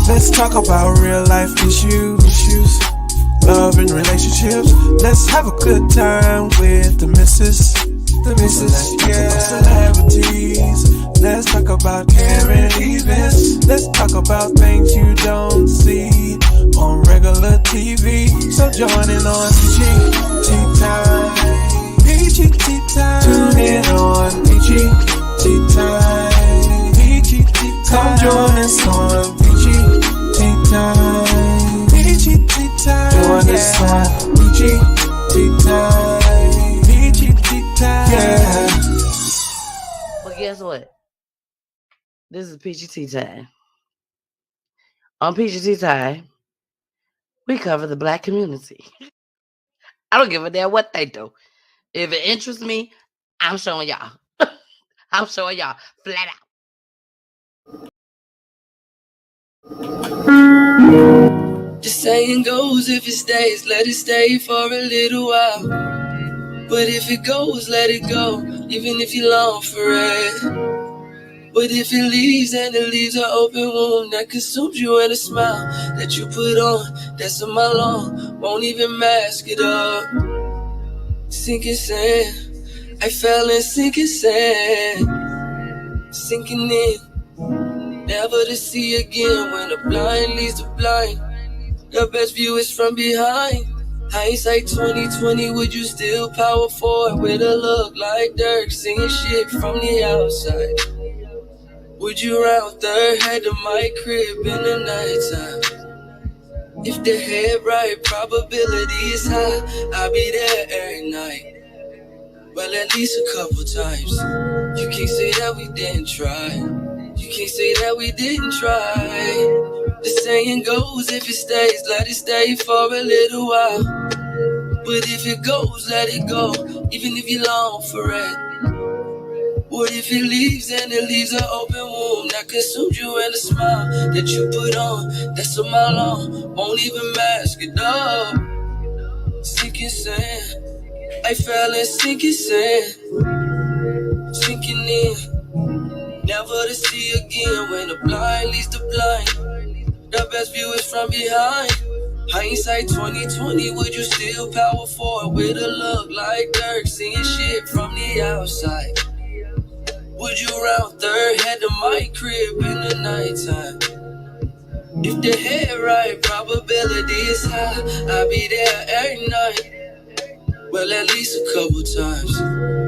Let's talk about real life issues, love and relationships. Let's have a good time with the missus. Let's talk about celebrities. Let's talk about current events. Let's talk about things you don't see on regular TV. So join in on PGT time. PGT time. Tune in on PGT time. PGT time. Come join us on PGT time. PGT time. Join us on PGT time. PGT time. Yeah. Well, guess what? This is PGT time. On PGT time, we cover the Black community. I don't give a damn what they do. If it interests me, I'm showing y'all. I'm showing y'all flat out. The saying goes, if it stays, let it stay for a little while. But if it goes, let it go, even if you long for it. But if it leaves, then it leaves an open wound that consumes you, and a smile that you put on that's a mile long won't even mask it up. Sinking sand, I fell in sinking sand, sinking in, never to see again. When the blind leads the blind, the best view is from behind. Hindsight 2020, would you still power forward with a look like Dirk, singing shit from the outside? Would you round third, had the mic crib in the nighttime? If the head right, probability is high, I'll be there every night. Well, at least a couple times. You can't say that we didn't try. You can't say that we didn't try. The saying goes, if it stays, let it stay for a little while. But if it goes, let it go, even if you long for it. What if it leaves, and it leaves an open wound that consumes you, and a smile that you put on that's a mile long won't even mask it up. Sinking sand, I fell in sinking sand, sinking in, never to see again. When the blind leads the blind, the best view is from behind. Hindsight 2020, would you still power forward with a look like Dirk, seeing shit from the outside? Would you round third, had the mic crib in the nighttime? If the head right, probability is high, I'll be there every night. Well, at least a couple times.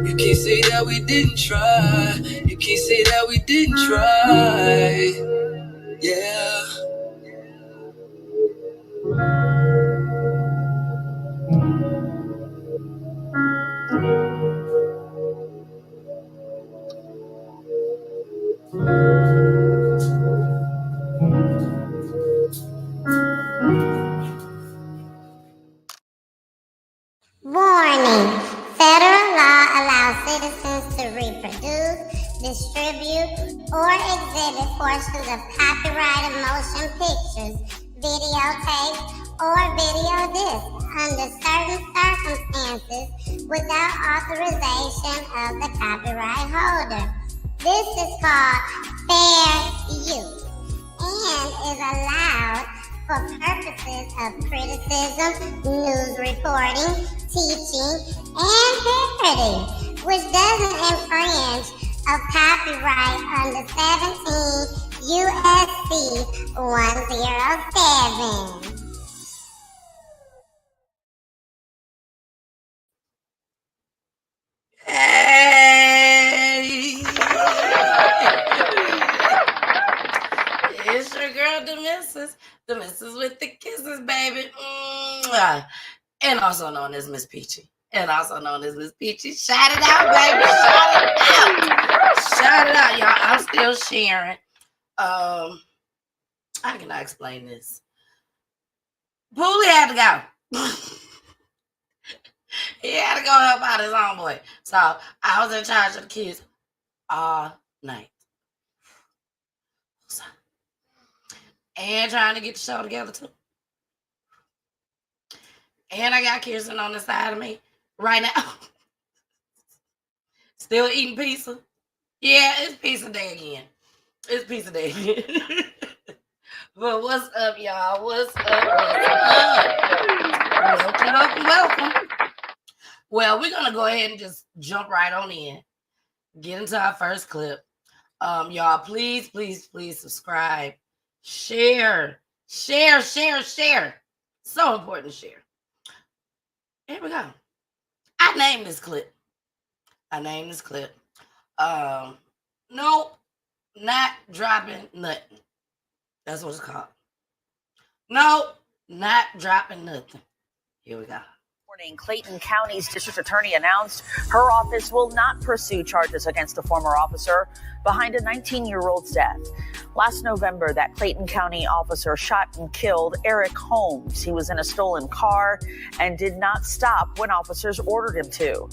You can't say that we didn't try. You can't say that we didn't try. Yeah. Warning. Federal law allows citizens to reproduce, distribute, or exhibit portions of copyrighted motion pictures, videotapes, or video discs under certain circumstances without authorization of the copyright holder. This is called fair use and is allowed for purposes of criticism, news reporting, teaching, and parody, which doesn't infringe of copyright under 17 U.S.C. 107. Hey! It's your girl, the missus with the kisses, baby. Mwah. And also known as Miss Peachy. Shout it out, baby. Shout it out, y'all. I'm still sharing. How can I explain this? Poolie had to go. He had to go help out his homeboy. So I was in charge of the kids all night. And trying to get the show together too. And I got Kirsten on the side of me right now. Still eating pizza? Yeah, it's pizza day again. It's pizza day again. But what's up, y'all? What's up? Welcome. Well, we're gonna go ahead and just jump right on in. Get into our first clip. Y'all, please subscribe, share. So important to share. Here we go. I named this clip. Nope, not dropping nothing. That's what it's called. Nope, not dropping nothing. Here we go. Clayton County's district attorney announced her office will not pursue charges against the former officer behind a 19-year-old's death. Last November, that Clayton County officer shot and killed Eric Holmes. He was in a stolen car and did not stop when officers ordered him to.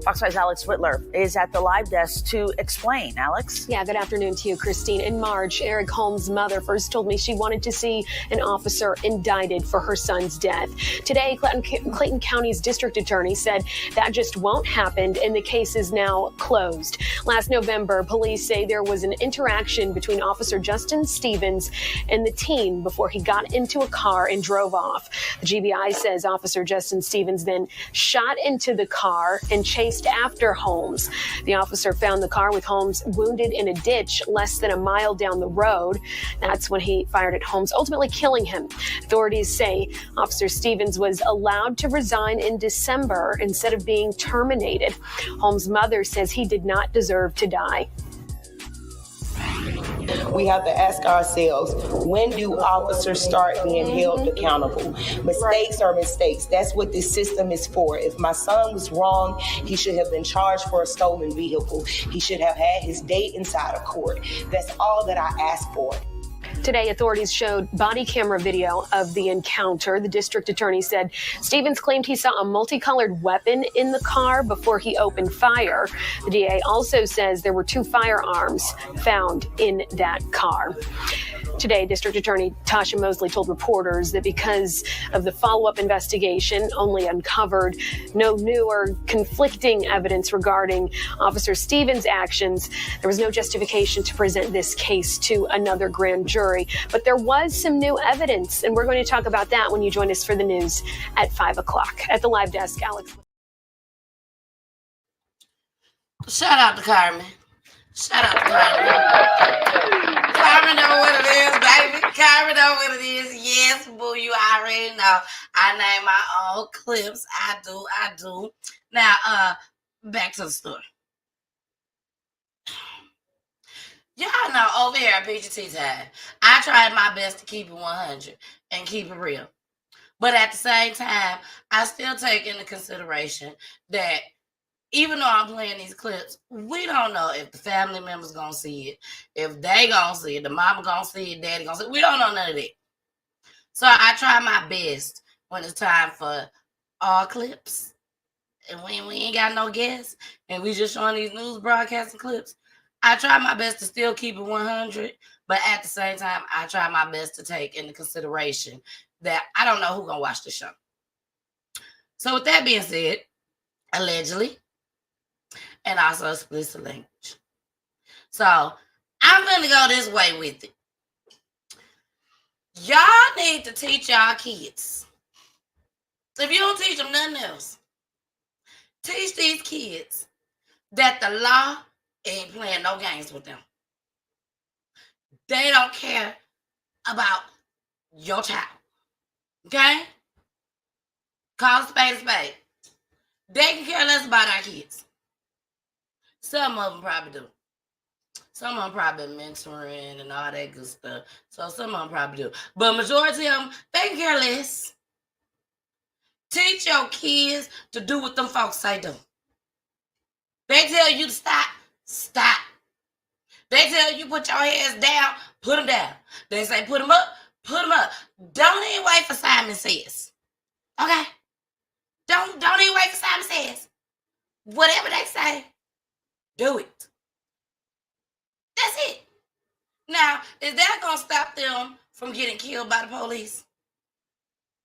Fox 5's Alex Whitler is at the live desk to explain. Alex? Yeah, good afternoon to you, Christine. In March, Eric Holmes' mother first told me she wanted to see an officer indicted for her son's death. Today, Clayton County's district attorney said that just won't happen and the case is now closed. Last November, police say there was an interaction between Officer Justin Stevens and the teen before he got into a car and drove off. The GBI says Officer Justin Stevens then shot into the car and chased after Holmes. The officer found the car with Holmes wounded in a ditch less than a mile down the road. That's when he fired at Holmes, ultimately killing him. Authorities say Officer Stevens was allowed to resign in December instead of being terminated. Holmes' mother says he did not deserve to die. We have to ask ourselves, when do officers start being held accountable? Mistakes are mistakes. That's what this system is for. If my son was wrong, he should have been charged for a stolen vehicle. He should have had his day inside of court. That's all that I ask for. Today, authorities showed body camera video of the encounter. The district attorney said Stevens claimed he saw a multicolored weapon in the car before he opened fire. The DA also says there were 2 firearms found in that car. Today, District Attorney Tasha Mosley told reporters that because of the follow-up investigation only uncovered no new or conflicting evidence regarding Officer Stevens' actions, there was no justification to present this case to another grand jury. But there was some new evidence, and we're going to talk about that when you join us for the news at 5 o'clock. At the live desk, Alex. Shout out to Carmen. Carmen know what it is, baby. Carmen know what it is. Yes, boo, you already know. I name my own clips. I do. Now, back to the story. Y'all know over here at PGT Time, I tried my best to keep it 100 and keep it real. But at the same time, I still take into consideration that even though I'm playing these clips, we don't know if the family members gonna see it, if they gonna see it, the mama gonna see it, daddy gonna see it. We don't know none of that. So I try my best when it's time for all clips, and when we ain't got no guests, and we just showing these news broadcasting clips. I try my best to still keep it 100, but at the same time, I try my best to take into consideration that I don't know who's gonna watch the show. So with that being said, allegedly, and also explicit language. So I'm going to go this way with it. Y'all need to teach y'all kids. If you don't teach them nothing else, teach these kids that the law ain't playing no games with them. They don't care about your child. Okay? Call a spade a spade. They can care less about our kids. Some of them probably do. Some of them probably mentoring and all that good stuff. So some of them probably do. But majority of them, they can care less. Teach your kids to do what them folks say do. They tell you to stop, stop. They tell you put your hands down, put them down. They say put them up, put them up. Don't even wait for Simon Says. Okay? Don't even wait for Simon Says. Whatever they say, do it. That's it. Now, is that going to stop them from getting killed by the police?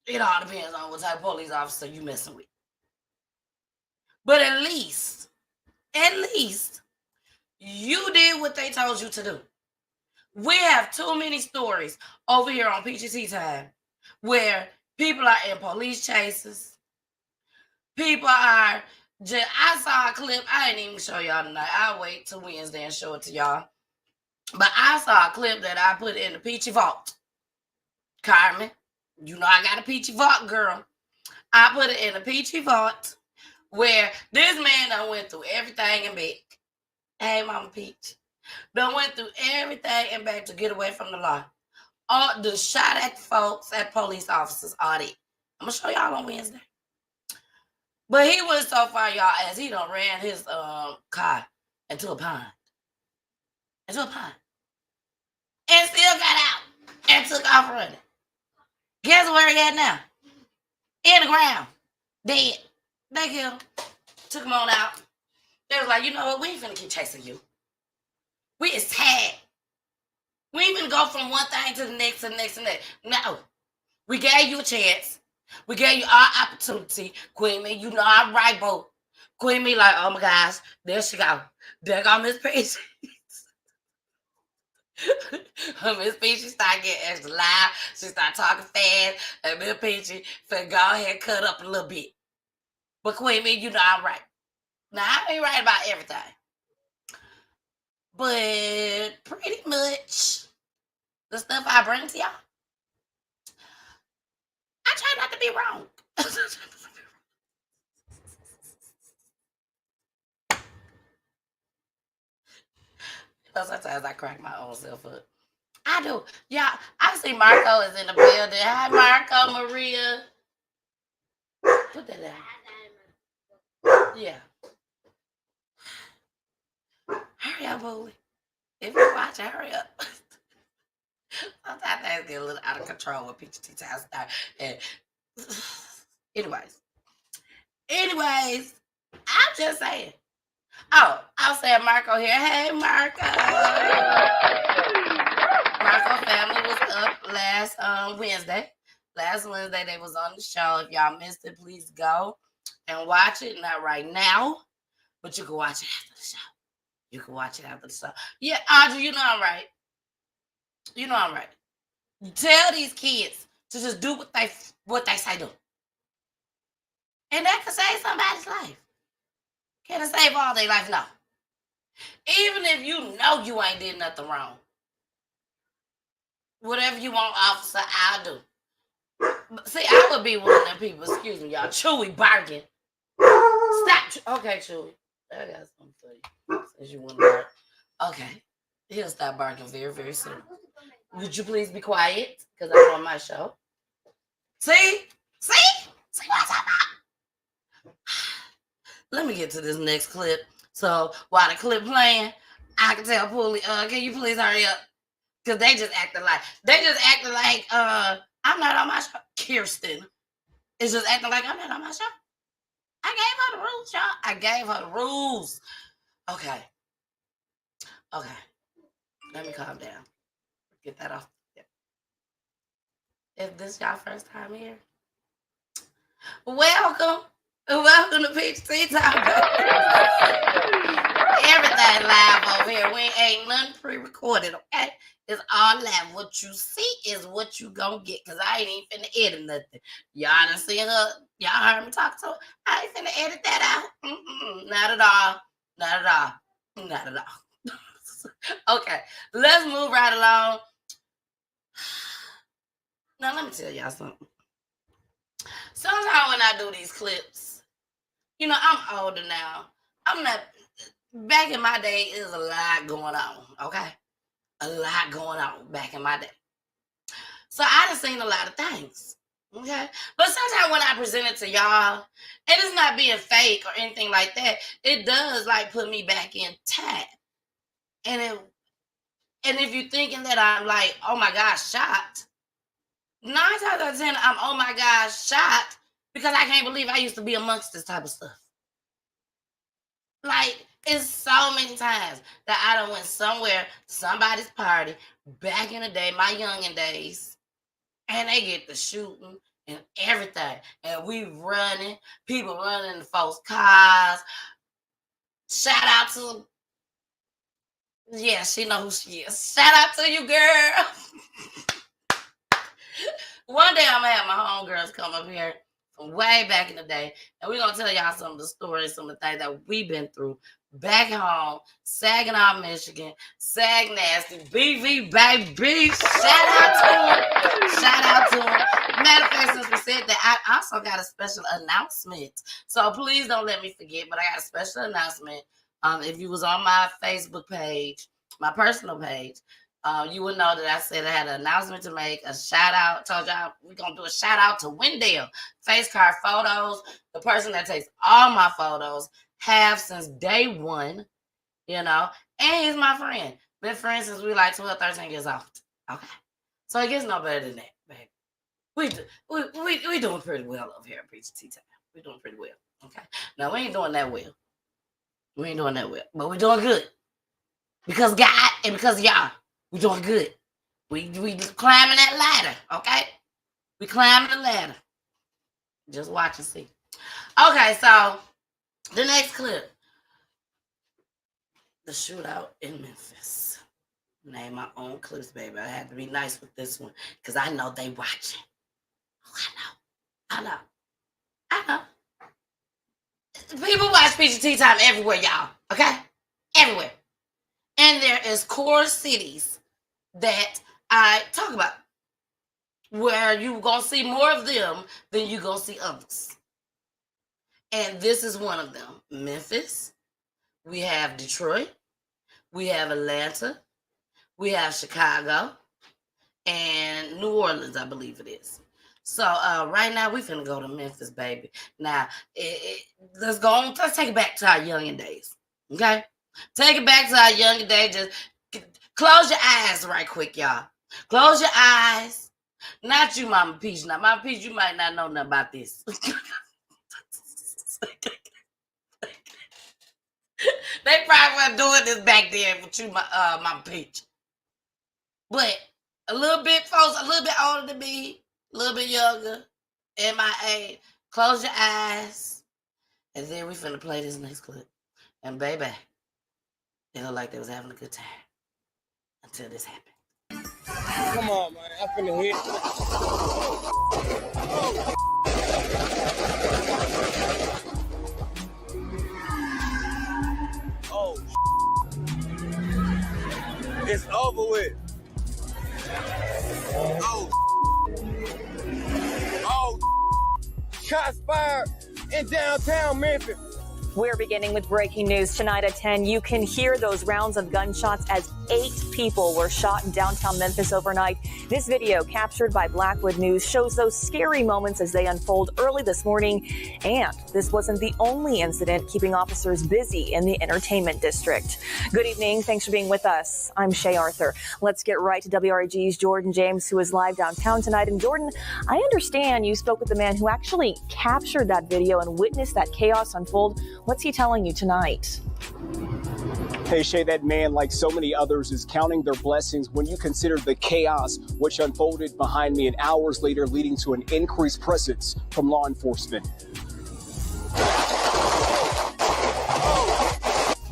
It all depends on what type of police officer you messing with. But at least at least you did what they told you to do. We have too many stories over here on PGT Time where people are in police chases. People are just, I saw a clip. I didn't even show y'all tonight. I'll wait till Wednesday and show it to y'all. But I saw a clip that I put in the Peachy Vault. Carmen, you know I got a Peachy Vault, girl. I put it in the Peachy Vault where this man done went through everything and back. Hey, Mama Peach. Done went through everything and back to get away from the law. All the shot at folks, at police officers, all that. I'm going to show y'all on Wednesday. But he went so far, y'all, as he done ran his car into a pond. And still got out and took off running. Guess where he at now? In the ground. Dead. They killed him. Took him on out. They was like, you know what? We ain't finna keep chasing you. We is tired. We ain't finna go from one thing to the next, to the next, to the next. No. We gave you a chance. We gave you our opportunity. Queen Me, you know I'm right, boo. Queen Me like, oh my gosh, there she go. There go Miss Peach. Miss Peachy started getting extra loud. She started talking fast. And Miss Peachy finna go ahead and cut up a little bit. But Queen Me, you know I'm right. Now, I ain't right about everything. But pretty much the stuff I bring to y'all, I try not to be wrong. Sometimes I crack my own self up. I do. Yeah, I see Marco is in the building. Hi, Marco, Maria. Put that down. Yeah. Hurry up, Bully. If you watch, hurry up. Sometimes things get a little out of control when PGT Time start. And anyways, I'm just saying. Oh, I'll say Marco here. Hey, Marco. Marco family was up last Wednesday. Last Wednesday, they was on the show. If y'all missed it, please go and watch it. Not right now, but you can watch it after the show. You can watch it after the show. Yeah, Audrey, you know I'm right. You know I'm right. You tell these kids to just do what they say do. And that can save somebody's life. Can it save all their life? No. Even if you know you ain't did nothing wrong. Whatever you want, officer, I'll do. See, I would be one of them people, excuse me, y'all, Chewy barking. Stop. Okay, Chewy. I got something for you. Since you want to bark. Okay. He'll stop barking very, very soon. Would you please be quiet? Because I'm on my show. See what I'm talking about? Let me get to this next clip. So while the clip playing, I can tell Pulley, can you please hurry up? Because they just acting like I'm not on my show. Kirsten is just acting like I'm not on my show. I gave her the rules, y'all. I gave her the rules. Okay. Let me calm down. Get that off. If this y'all first time here, welcome to PGT Time. Everything live over here. We ain't nothing pre-recorded, okay? It's all live. What you see is what you gonna get, because I ain't even finna edit nothing. Y'all done see her. Y'all heard me talk to her. I ain't finna edit that out. Not at all. Okay, let's move right along. Now, let me tell y'all something. Sometimes when I do these clips, you know, I'm older now. I'm not, back in my day, there's a lot going on, okay? A lot going on back in my day. So I done seen a lot of things, okay? But sometimes when I present it to y'all, and it's not being fake or anything like that, it does, like, put me back in time. And if you're thinking that I'm like, oh my gosh, shocked, 9 times out of 10, I'm oh my gosh, shocked, because I can't believe I used to be amongst this type of stuff. Like, it's so many times that I done went somewhere, somebody's party, back in the day, my youngin' days, and they get the shooting and everything. And we running, people running in folks' cars, Shout out to, yeah, she know who she is. Shout out to you, girl. One day I'm gonna have my homegirls come up here from way back in the day, and we're gonna tell y'all some of the stories, some of the things that we've been through back home, Saginaw, Michigan, Sag Nasty, BV baby. Shout out to them. Shout out to them. Matter of fact, since we said that, I also got a special announcement. So please don't let me forget, but I got a special announcement. If you was on my Facebook page, my personal page, you would know that I said I had an announcement to make, a shout out. Told y'all we're gonna do a shout out to Wendell. Face card photos, the person that takes all my photos, have since day one, you know, and he's my friend. Been friends since we were like 12, 13 years old. Okay. So it gets no better than that, baby. We doing pretty well over here at Preacher Tea Time. We're doing pretty well. Okay. Now we ain't doing that well. We ain't doing that well. But we're doing good. Because God and because y'all. We doing good. We climbing that ladder, okay? We climbing the ladder. Just watch and see. Okay, so the next clip. The shootout in Memphis. Name my own clips, baby. I had to be nice with this one because I know they watching. Oh, I know. People watch PGT Time everywhere, y'all, okay? Everywhere. And there is core cities that I talk about where you're going to see more of them than you're going to see others. And this is one of them. Memphis. We have Detroit. We have Atlanta. We have Chicago. And New Orleans, I believe it is. So right now, we finna go to Memphis, baby. Now, let's take it back to our youngin' days, okay? Take it back to our youngin' days. Just close your eyes right quick, y'all. Close your eyes. Not you, Mama Peach. Now, Mama Peach, you might not know nothing about this. They probably weren't doing this back then with you, Mama Peach. But a little bit folks, a little bit older than me, a little bit younger, in my age, close your eyes. And then we finna play this next clip. And baby, they look like they was having a good time. Until this happened. Come on, man. I'm finna hit. Oh, it's over with. Oh, shots fired in downtown Memphis. We're beginning with breaking news tonight at 10. You can hear those rounds of gunshots as 8 people were shot in downtown Memphis overnight. This video, captured by Blackwood News, shows those scary moments as they unfold early this morning. And this wasn't the only incident keeping officers busy in the entertainment district. Good evening. Thanks for being with us. I'm Shay Arthur. Let's get right to WRG's Jordan James, who is live downtown tonight. And Jordan, I understand you spoke with the man who actually captured that video and witnessed that chaos unfold. What's he telling you tonight? Hey, Shay, that man, like so many others, is counting their blessings when you consider the chaos which unfolded behind me and hours later leading to an increased presence from law enforcement.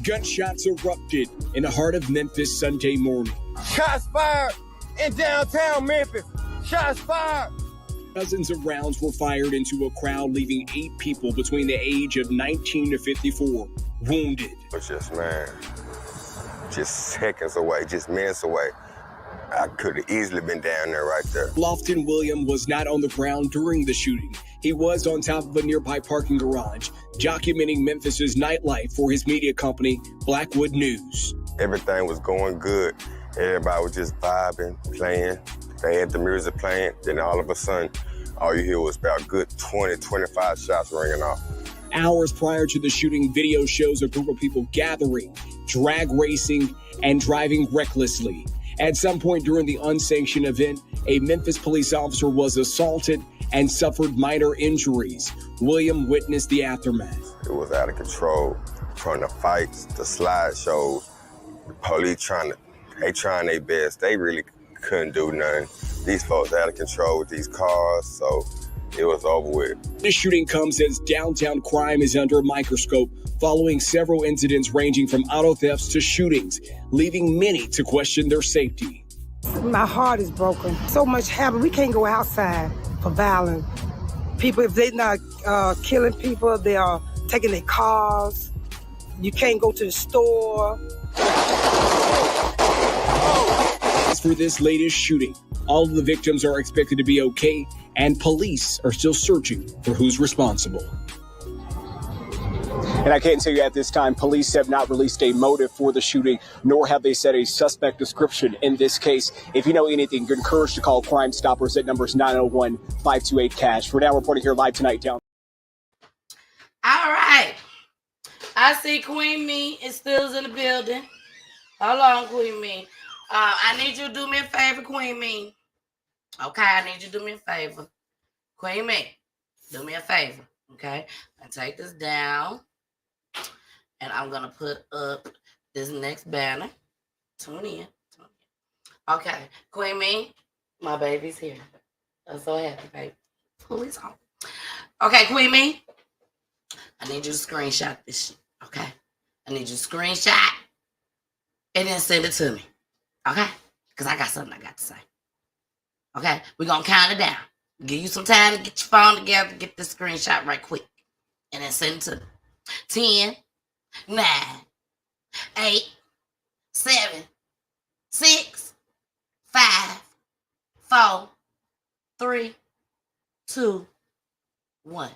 Gunshots erupted in the heart of Memphis Sunday morning. Shots fired in downtown Memphis. Shots fired. Dozens of rounds were fired into a crowd, leaving 8 people between the age of 19 to 54 wounded. It's just, man, just seconds away, just minutes away. I could have easily been down there right there. Lofton William was not on the ground during the shooting. He was on top of a nearby parking garage, documenting Memphis's nightlife for his media company, Blackwood News. Everything was going good. Everybody was just vibing, playing. They had the music playing. Then all of a sudden, all you hear was about good 20, 25 shots ringing off. Hours prior to the shooting, video shows a group of people gathering, drag racing, and driving recklessly. At some point during the unsanctioned event, a Memphis police officer was assaulted and suffered minor injuries. William witnessed the aftermath. It was out of control. From the fights, the slideshows, the police trying their best. They really couldn't do nothing. These folks out of control with these cars, so it was over with. This shooting comes as downtown crime is under a microscope following several incidents ranging from auto thefts to shootings, leaving many to question their safety. My heart is broken. So much happened. We can't go outside for violence. People, if they're not killing people, they are taking their cars. You can't go to the store. As for this latest shooting, all of the victims are expected to be okay, and police are still searching for who's responsible. And I can't tell you at this time, police have not released a motive for the shooting, nor have they set a suspect description in this case. If you know anything, you're encouraged to call Crime Stoppers at numbers 901-528-CASH. For now, reporting here live tonight down. All right. I see Queen Me is still in the building. Hold on, Queen Me. I need you to do me a favor, Queen Me. Okay, I need you to do me a favor. Queen Me, do me a favor, okay? I take this down, and I'm going to put up this next banner. Tune in. Okay, Queen Me, my baby's here. I'm so happy, baby. Please home. Okay, Queen Me, I need you to screenshot this shit, okay? I need you to screenshot and then send it to me, okay? Because I got something I got to say. Okay, we're going to count it down. Give you some time to get your phone together, get this screenshot right quick, and then send it to me. 10, 9, 8, 7, 6, 5, 4, 3, 2, 1.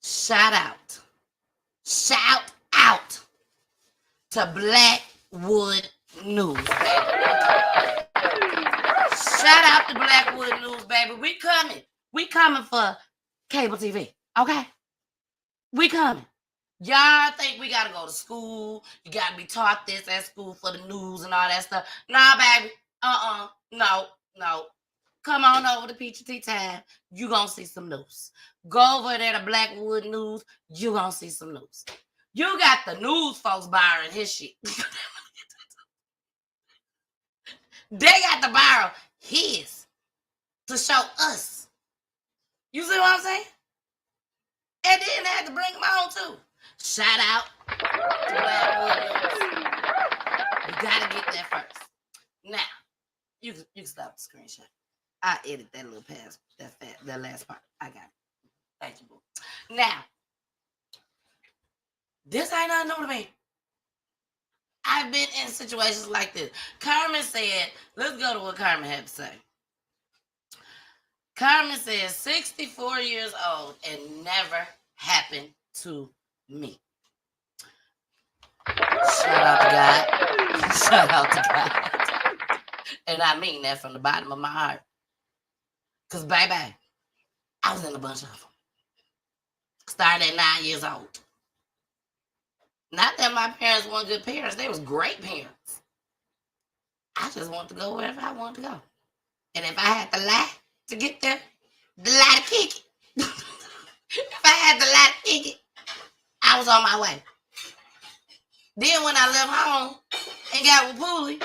Shout out to Blackwood News, baby. Shout out to Blackwood News, baby. We coming. We coming for cable TV, okay? We coming. Y'all think we gotta go to school. You gotta be taught this at school for the news and all that stuff. Nah, baby. No. Come on over to Peachy Tea Time. You gonna see some news. Go over there to Blackwood News. You gonna see some news. You got the news folks borrowing his shit. They got to borrow his to show us. You see what I'm saying? And then they had to bring them on too. Shout out to Blackwood News. You gotta get that first. Now, you can stop the screenshot. I edit that little pass, that last part. I got it. Thank you, boo. Now, this ain't nothing new to me. I've been in situations like this. Carmen said, let's go to what Carmen had to say. Carmen says, 64 years old and never happened to me. Shout out to God. Shout out to God. And I mean that from the bottom of my heart. Because, baby, I was in a bunch of them. Started at 9 years old. Not that my parents weren't good parents. They was great parents. I just wanted to go wherever I wanted to go. And if I had to lie to get there, the lie to kick it. If I had to lie to kick it, I was on my way. Then when I left home and got with Poolie,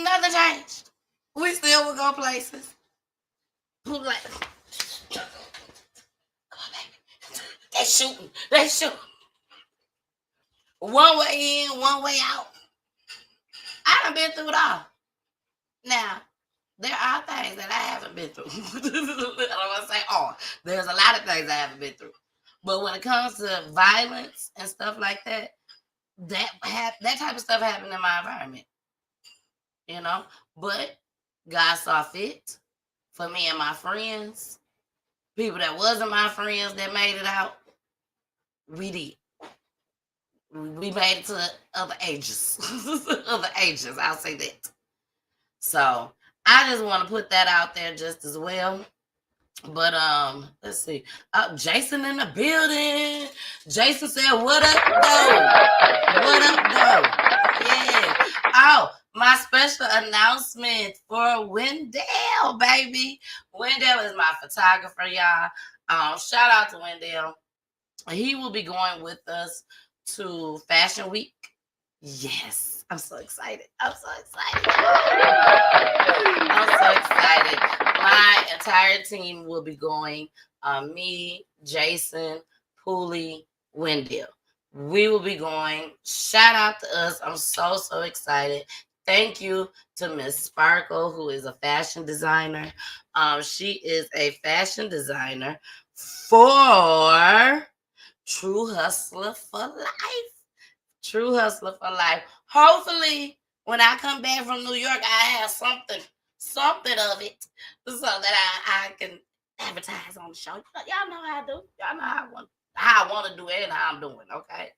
nothing changed. We still would go places. Poolie like, come on, baby. They shooting. One way in, one way out. I done been through it all. Now, there are things that I haven't been through. I don't want to say all. There's a lot of things I haven't been through. But when it comes to violence and stuff like that, that type of stuff happened in my environment. You know? But God saw fit for me and my friends, people that wasn't my friends that made it out, we did. We made it to other ages. Other ages, I'll say that. So I just want to put that out there just as well. But let's see. Jason in the building. Jason said, what up, though? What up, though? Yeah. Oh, my special announcement for Wendell, baby. Wendell is my photographer, y'all. Shout out to Wendell. He will be going with us to Fashion Week. Yes, I'm so excited. I'm so excited. I'm so excited. My entire team will be going. Me, Jason, Pooley, Wendell. We will be going. Shout out to us. I'm so excited. Thank you to Miss Sparkle, who is a fashion designer. She is a fashion designer for True Hustler for Life. True Hustler for Life. Hopefully, when I come back from New York, I have something of it, so that I can advertise on the show. Y'all know how I do. Y'all know how I want to do it and how I'm doing. Okay,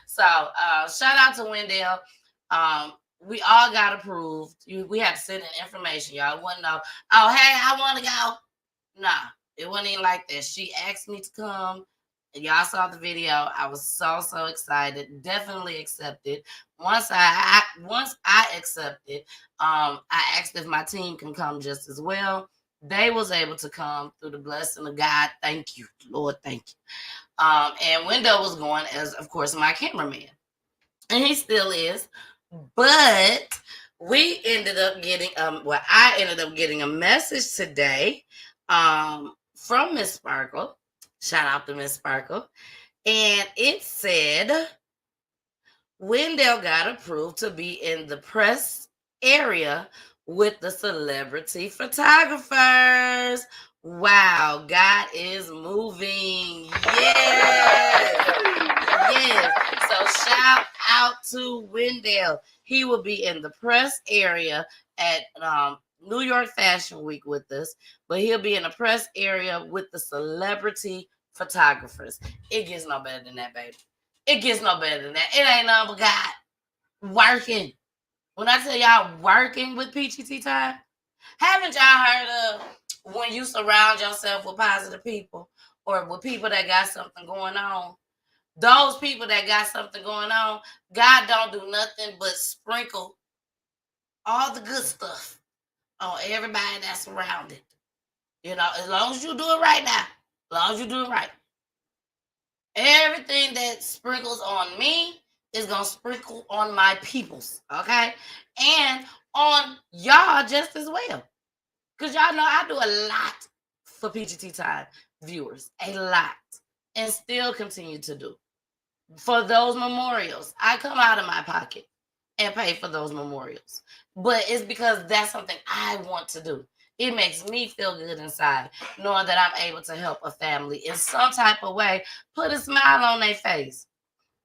so shout out to Wendell. We all got approved. We had to send in information. Y'all wouldn't know. Oh, hey, I want to go. Nah, it wasn't even like that. She asked me to come. Y'all saw the video. I was so excited. Definitely accepted. Once I accepted, I asked if my team can come just as well. They was able to come through the blessing of God. Thank you, Lord. Thank you. And Wendell was going as, of course, my cameraman, and he still is. But we ended up getting I ended up getting a message today from Miss Sparkle. Shout out to Miss Sparkle. And it said Wendell got approved to be in the press area with the celebrity photographers. Wow, God is moving. Yes. Yes. So shout out to Wendell. He will be in the press area at New York Fashion Week with us, but he'll be in the press area with the celebrity photographers. It gets no better than that, baby. It gets no better than that. It ain't nothing but God working. When I tell y'all working with Peachy Tea Time, haven't y'all heard of when you surround yourself with positive people or with people that got something going on? Those people that got something going on, God don't do nothing but sprinkle all the good stuff on everybody that's surrounded. You know, as long as you do it right now, as long as you do it right. Everything that sprinkles on me is going to sprinkle on my peoples, okay? And on y'all just as well. Because y'all know I do a lot for PGT Time viewers. A lot. And still continue to do. For those memorials, I come out of my pocket and pay for those memorials. But it's because that's something I want to do. It makes me feel good inside, knowing that I'm able to help a family in some type of way, put a smile on their face.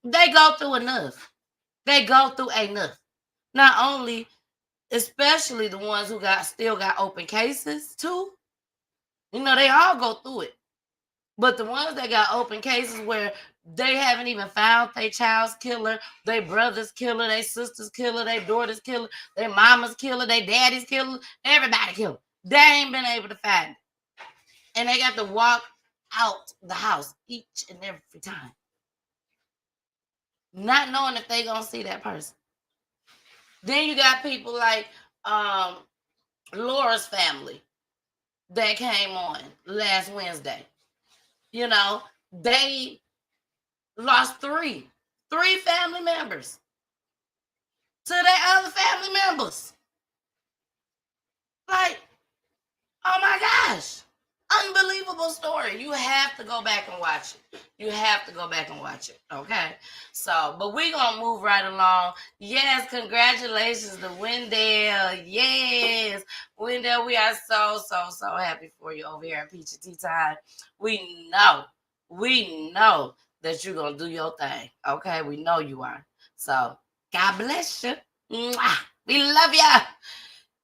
They go through enough. They go through enough. Not only, especially the ones who still got open cases too. You know, they all go through it. But the ones that got open cases where they haven't even found their child's killer, their brother's killer, their sister's killer, their daughter's killer, their mama's killer, their daddy's killer, everybody killer. They ain't been able to find it. And they got to walk out the house each and every time, not knowing if they gonna see that person. Then you got people like Laura's family that came on last Wednesday. You know, they lost three family members to their other family members. Like, oh my gosh. Unbelievable story. You have to go back and watch it. You have to go back and watch it. Okay. So, but we're going to move right along. Yes, congratulations to Wendell. Yes. Wendell, we are so happy for you over here at Peachy Tea Time. We know that you're going to do your thing. Okay. We know you are. So, God bless you. Mwah. We love you.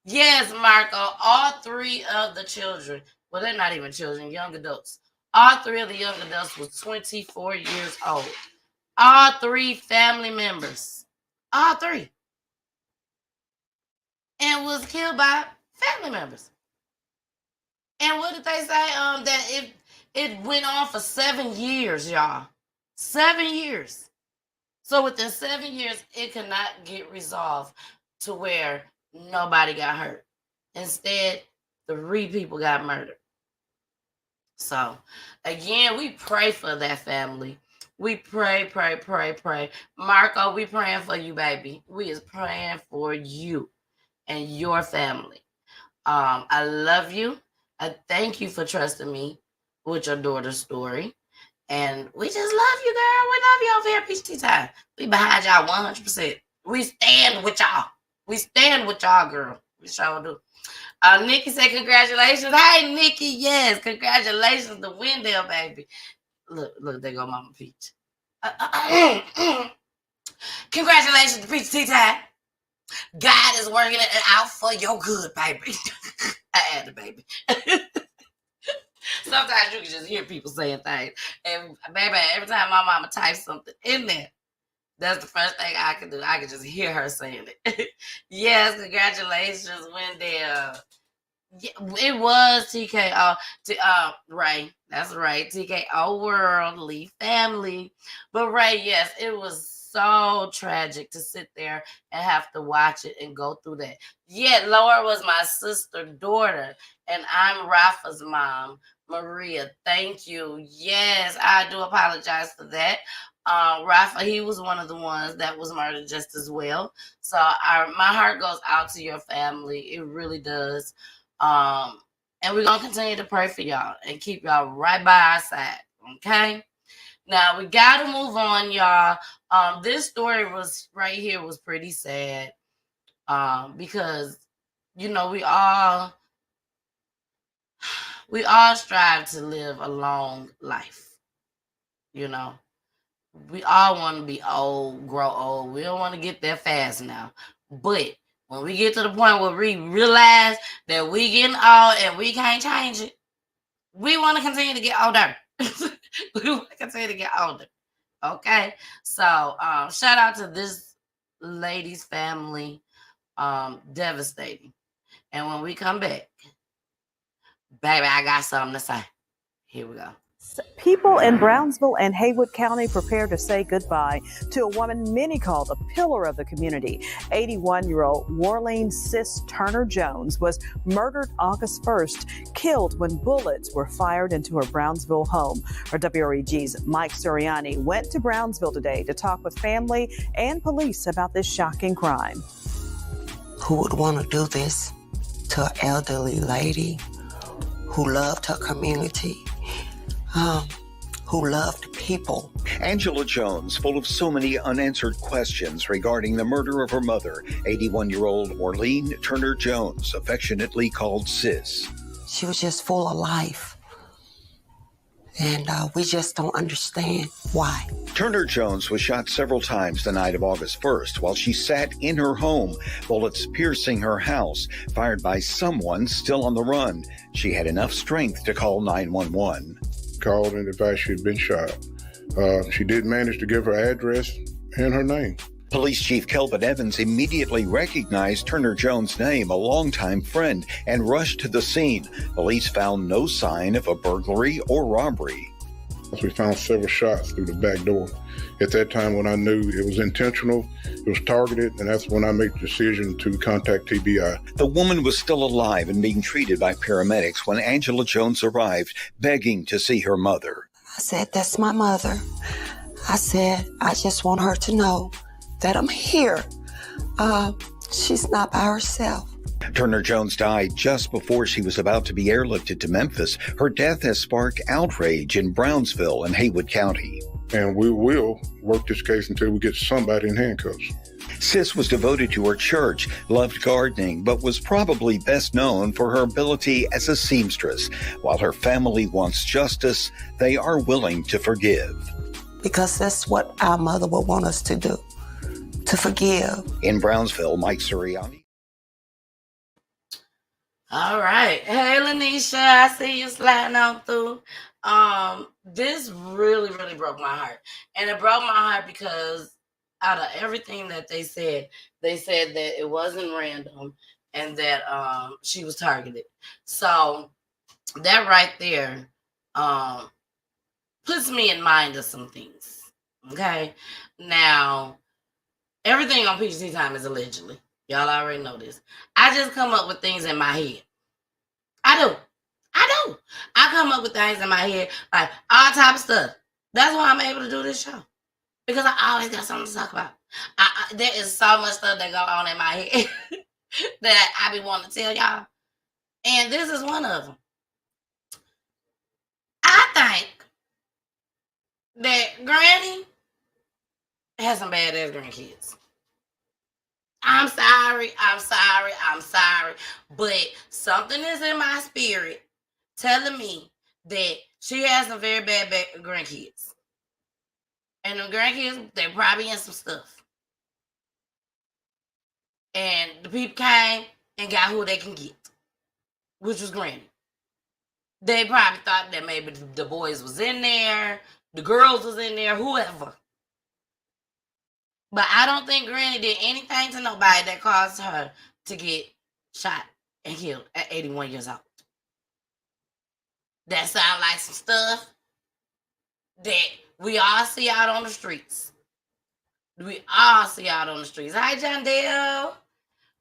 Yes, Marco, all three of the children, well, they're not even children, young adults. All three of the young adults were 24 years old. All three family members. All three. And was killed by family members. And what did they say? That it went on for 7 years, y'all. 7 years. So within 7 years, it could not get resolved to where nobody got hurt. Instead, 3 people got murdered. So, again, we pray for that family. We pray. Marco, we praying for you, baby. We is praying for you and your family. I love you. I thank you for trusting me with your daughter's story. And we just love you, girl. We love you over here at Peach Tea Time. We behind y'all 100%. We stand with y'all. We stand with y'all, girl. We sure do. Nikki said, congratulations. Hey, Nikki, yes. Congratulations to Wendell, baby. Look, there go Mama Peach. Congratulations to Peach Tea Time. God is working it out for your good, baby. I added, baby. Sometimes you can just hear people saying things. And, baby, every time my mama types something in there, that's the first thing I can do. I can just hear her saying it. Yes, congratulations, Wendell. Yeah, it was TKO. Ray, that's right. TKO World, Lee family. But Ray, yes, it was so tragic to sit there and have to watch it and go through that. Yeah, Laura was my sister's daughter, and I'm Rafa's mom, Maria. Thank you. Yes, I do apologize for that. Rafa, he was one of the ones that was murdered just as well. So my heart goes out to your family. It really does. And we're gonna continue to pray for y'all and keep y'all right by our side. Okay. Now we gotta move on, y'all. This story was right here was pretty sad. Because you know we all strive to live a long life. You know, we all want to be old, grow old. We don't want to get there fast now. But when we get to the point where we realize that we getting old and we can't change it, we want to continue to get older. We want to continue to get older. Okay? So, shout out to this lady's family. Devastating. And when we come back, baby, I got something to say. Here we go. People in Brownsville and Haywood County prepare to say goodbye to a woman many called a pillar of the community. 81-year-old Warlene Sis Turner Jones was murdered August 1st, killed when bullets were fired into her Brownsville home. Our WREG's Mike Suriani went to Brownsville today to talk with family and police about this shocking crime. Who would want to do this to an elderly lady who loved her community? Who loved people. Angela Jones, full of so many unanswered questions regarding the murder of her mother, 81-year-old Warlene Turner Jones, affectionately called Sis. She was just full of life. And we just don't understand why. Turner Jones was shot several times the night of August 1st while she sat in her home, bullets piercing her house, fired by someone still on the run. She had enough strength to call 911. Called and advised she had been shot. She did manage to give her address and her name. Police Chief Kelvin Evans immediately recognized Turner Jones' name, a longtime friend, and rushed to the scene. Police found no sign of a burglary or robbery. We found several shots through the back door. At that time, when I knew it was intentional, it was targeted, and that's when I made the decision to contact TBI. The woman was still alive and being treated by paramedics when Angela Jones arrived, begging to see her mother. I said, that's my mother. I said, I just want her to know that I'm here. She's not by herself. Turner Jones died just before she was about to be airlifted to Memphis. Her death has sparked outrage in Brownsville and Haywood County. And we will work this case until we get somebody in handcuffs. Sis was devoted to her church, loved gardening, but was probably best known for her ability as a seamstress. While her family wants justice, they are willing to forgive. Because that's what our mother would want us to do, to forgive. In Brownsville, Mike Suriani. All right. Hey, Lanisha, I see you sliding on through. This really, really broke my heart. And it broke my heart because out of everything that they said that it wasn't random and that she was targeted. So that right there puts me in mind of some things. Okay? Now, everything on PGT Time is allegedly. Y'all already know this. I just come up with things in my head. I do. I come up with things in my head, like all type of stuff. That's why I'm able to do this show. Because I always got something to talk about. There is so much stuff that go on in my head that I be wanting to tell y'all. And this is one of them. I think that Granny has some badass grandkids. I'm sorry. But something is in my spirit telling me that she has some very bad grandkids. And the grandkids, they probably in some stuff. And the people came and got who they can get, which was Granny. They probably thought that maybe the boys was in there, the girls was in there, whoever. But I don't think Granny did anything to nobody that caused her to get shot and killed at 81 years old. That sounds like some stuff that we all see out on the streets. Hi, John Dale.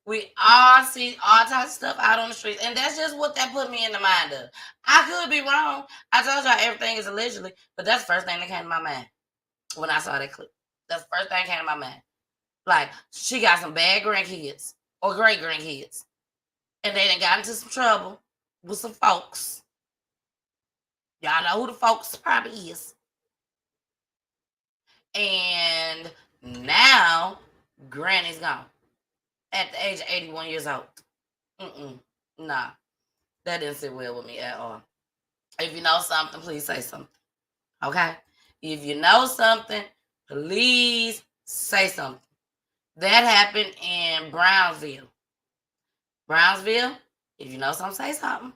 We all see all types of stuff out on the streets. And that's just what that put me in the mind of. I could be wrong. I told y'all everything is allegedly, but that's the first thing that came to my mind when I saw that clip. That's the first thing that came to my mind. Like, she got some bad grandkids or great grandkids. And they done got into some trouble with some folks. Y'all know who the folks probably is. And now, Granny's gone. At the age of 81 years old. Nah. That didn't sit well with me at all. If you know something, please say something. Okay? If you know something, please say something. That happened in Brownsville. If you know something, say something.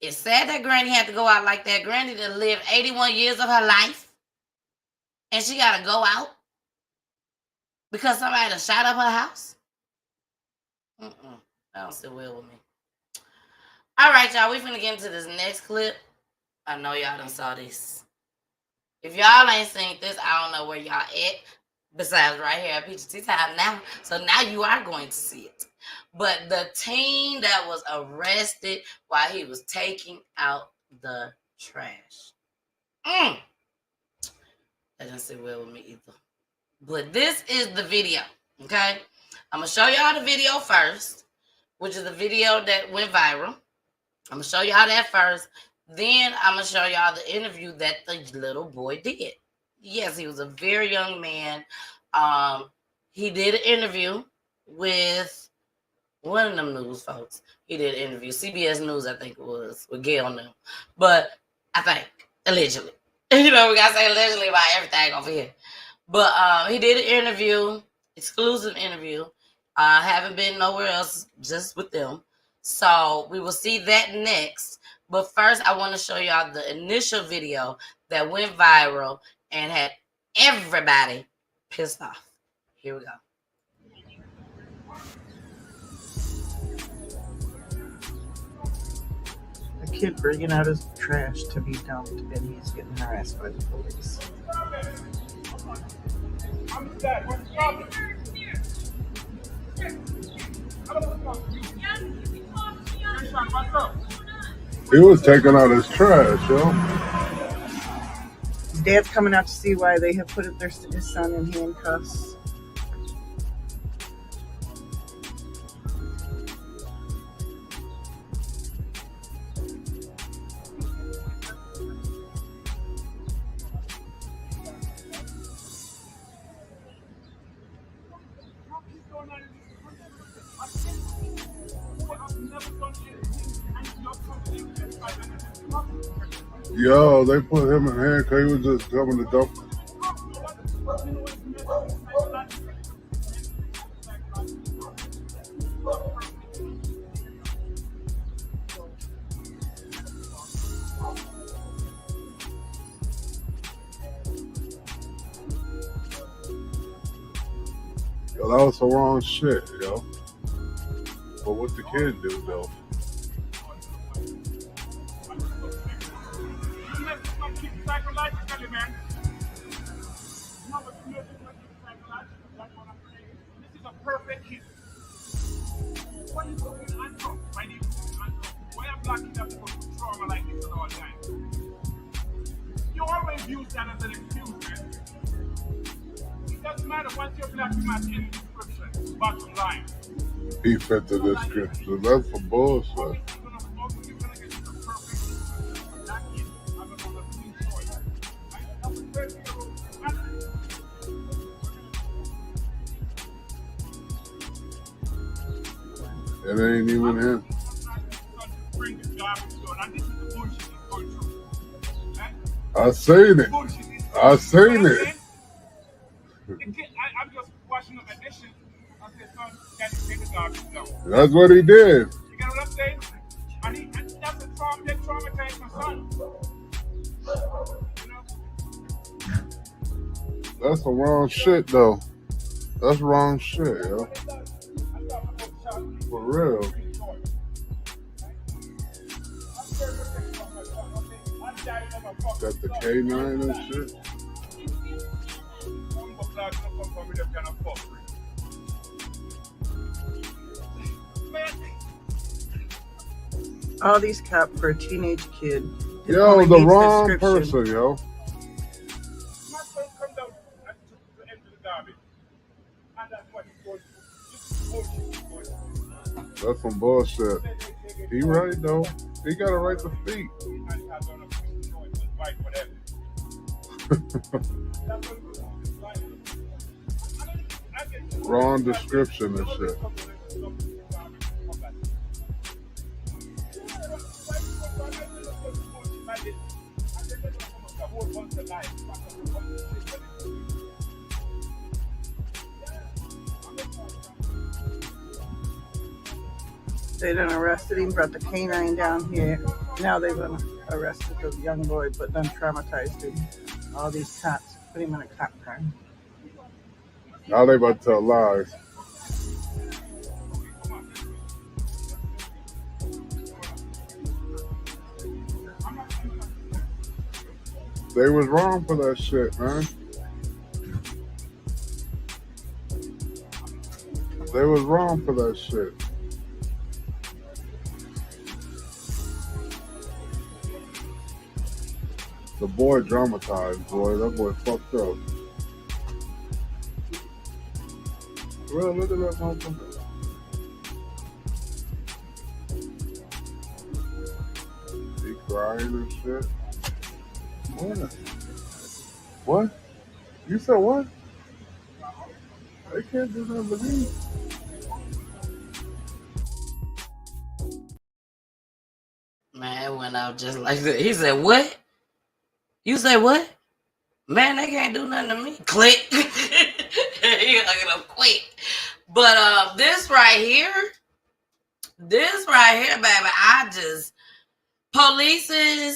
It's sad that Granny had to go out like that. Granny done lived 81 years of her life. And she got to go out because somebody done shot up her house. That don't sit well with me. All right, y'all. We finna get into this next clip. I know y'all done saw this. If y'all ain't seen this, I don't know where y'all at. Besides right here at PGT Time now. So now you are going to see it. But the teen that was arrested while he was taking out the trash. That doesn't sit well with me either. But this is the video. Okay? I'm going to show y'all the video first, which is the video that went viral. I'm going to show y'all that first. Then I'm going to show y'all the interview that the little boy did. Yes, he was a very young man. He did an interview with one of them news folks. He did an interview. CBS News, I think it was, with Gail New. But I think, allegedly. You know, we got to say allegedly about everything over here. But he did an interview, exclusive interview. Haven't been nowhere else, just with them. So we will see that next. But first, I want to show y'all the initial video that went viral and had everybody pissed off. Here we go. A kid bringing out his trash to be dumped, and he's getting harassed by the police. He was taking out his trash, yo. His dad's coming out to see why they have put his son in handcuffs. Yo, they put him in handcuffs. He was just coming to dump. Yo, that was the wrong shit, yo. But what the kid do, though? Psychologically, man. This is a perfect hit. What is going on? My name is Anton. Why I'm blocking up because of trauma like this at all times? You always use use that as an excuse, man. It doesn't matter once you're black, you match any description. Bottom line. He fit the description. That's for bullshit. It ain't even him. I seen it. I seen it. I'm just washing up my dishes. I said, son, can you take the garbage down? That's what he did. You get what I'm saying? And that's a trauma, that traumatized my son. That's the wrong shit, though. That's wrong shit, yo. For real. Got the K9 and shit. All these cops for a teenage kid. Yo, the wrong person, yo. My son come down to empty the garbage. And that's what he's going to do. That's some bullshit. He right, though. He got a right to speak. Wrong description and shit. They done arrested him, brought the canine down here. Now they've arrested the young boy, but done traumatized him. All these cops put him in a cop car. Now they about to tell lies. They was wrong for that shit, man. They was wrong for that shit. The boy dramatized, boy. That boy fucked up. Well, look at that motherfucker. He crying and shit. What? What? You said what? They can't do nothing to me. Man went out just like that. He said, what? You say what? Man, they can't do nothing to me. Click. He hung it up quick. But this right here, baby, I just policemen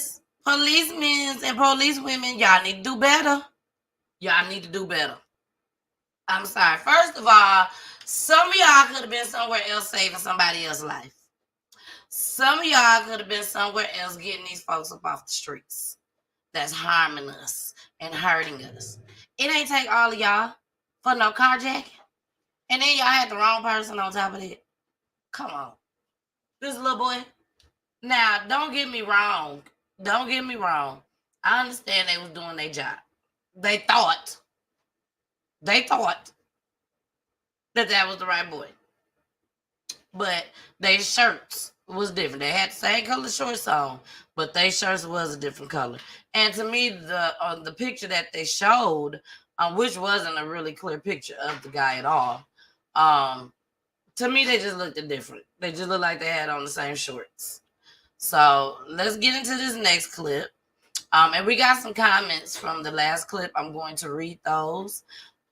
and policewomen, y'all need to do better. Y'all need to do better. I'm sorry. First of all, some of y'all could have been somewhere else saving somebody else's life. Some of y'all could have been somewhere else getting these folks up off the streets that's harming us and hurting us. It ain't take all of y'all for no carjacking. And then y'all had the wrong person on top of it. Come on. This little boy. Now, don't get me wrong. I understand they was doing their job. They thought that was the right boy. But their shirts was different. They had the same color shorts on, but their shirts was a different color. And to me, the picture that they showed, which wasn't a really clear picture of the guy at all, to me, they just looked different. They just looked like they had on the same shorts. So let's get into this next clip. And we got some comments from the last clip. I'm going to read those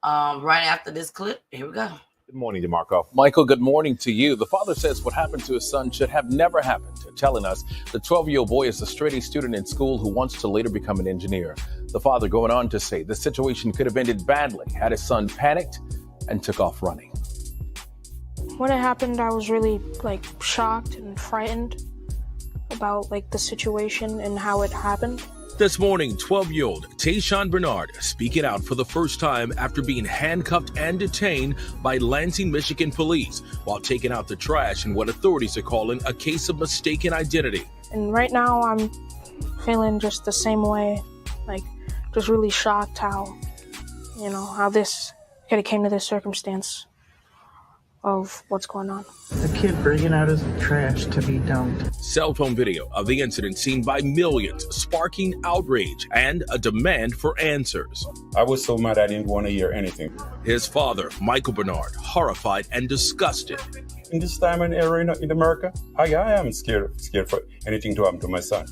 right after this clip. Here we go. Good morning, DeMarco. Michael, good morning to you. The father says what happened to his son should have never happened, telling us the 12-year-old boy is a straight-A student in school who wants to later become an engineer. The father going on to say the situation could have ended badly had his son panicked and took off running. When it happened, I was really shocked and frightened about the situation and how it happened. This morning, 12-year-old Tayshawn Bernard speaking out for the first time after being handcuffed and detained by Lansing, Michigan police while taking out the trash in what authorities are calling a case of mistaken identity. And right now I'm feeling just the same way, just really shocked how this could have came to this circumstance of what's going on. The kid bringing out his trash to be dumped. Cell phone video of the incident seen by millions, sparking outrage and a demand for answers. I was so mad I didn't want to hear anything. His father, Michael Bernard, horrified and disgusted. In this time and era in America, I am scared for anything to happen to my son.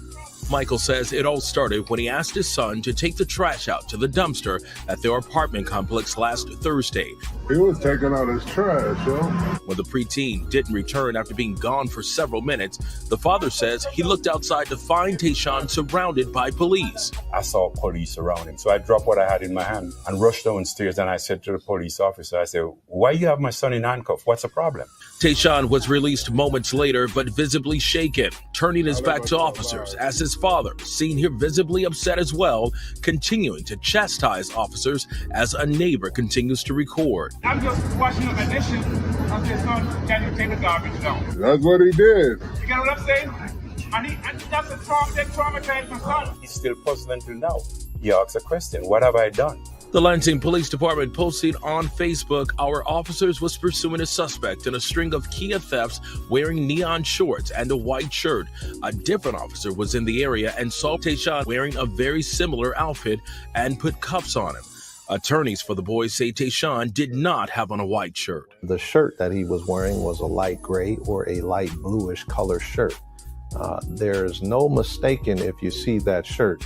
Michael says it all started when he asked his son to take the trash out to the dumpster at their apartment complex last Thursday. He was taking out his trash, yo. When the preteen didn't return after being gone for several minutes, the father says he looked outside to find Tayshaun surrounded by police. I saw police around him, so I dropped what I had in my hand and rushed downstairs, and I said to the police officer, I said, "Why you have my son in handcuffs? What's the problem?" Tayshaun was released moments later, but visibly shaken, turning his back to officers as his father, seen here visibly upset as well, continuing to chastise officers as a neighbor continues to record. I'm just washing up my dishes. I'm just son, can you take the garbage down? That's what he did. You get what I'm saying? And that's a traumatized my son. He's still puzzling until now. He asks a question, what have I done? The Lansing Police Department posted on Facebook, our officers was pursuing a suspect in a string of Kia thefts wearing neon shorts and a white shirt. A different officer was in the area and saw Tayshaun wearing a very similar outfit and put cuffs on him. Attorneys for the boys say Tayshaun did not have on a white shirt. The shirt that he was wearing was a light gray or a light bluish color shirt. There's no mistaking if you see that shirt.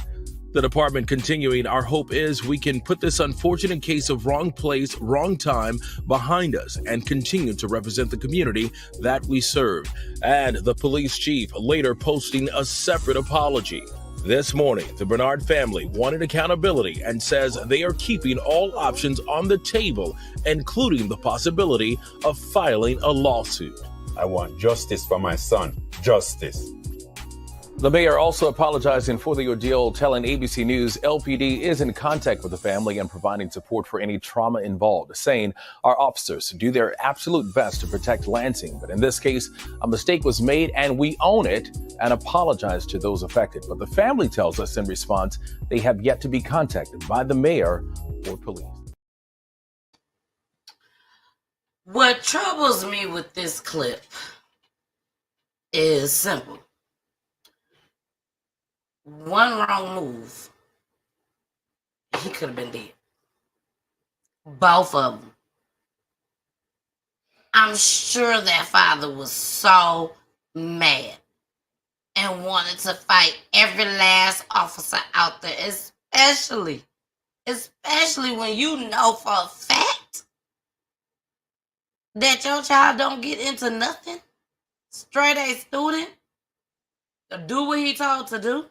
The department continuing, our hope is we can put this unfortunate case of wrong place, wrong time behind us and continue to represent the community that we serve. And the police chief later posting a separate apology. This morning, the Bernard family wanted accountability and says they are keeping all options on the table, including the possibility of filing a lawsuit. I want justice for my son. Justice. The mayor also apologizing for the ordeal, telling ABC News LPD is in contact with the family and providing support for any trauma involved, saying our officers do their absolute best to protect Lansing. But in this case, a mistake was made and we own it and apologize to those affected. But the family tells us in response they have yet to be contacted by the mayor or police. What troubles me with this clip is simple. One wrong move, he could have been dead. Both of them. I'm sure that father was so mad and wanted to fight every last officer out there, especially when you know for a fact that your child don't get into nothing. Straight A student, to do what he told to do.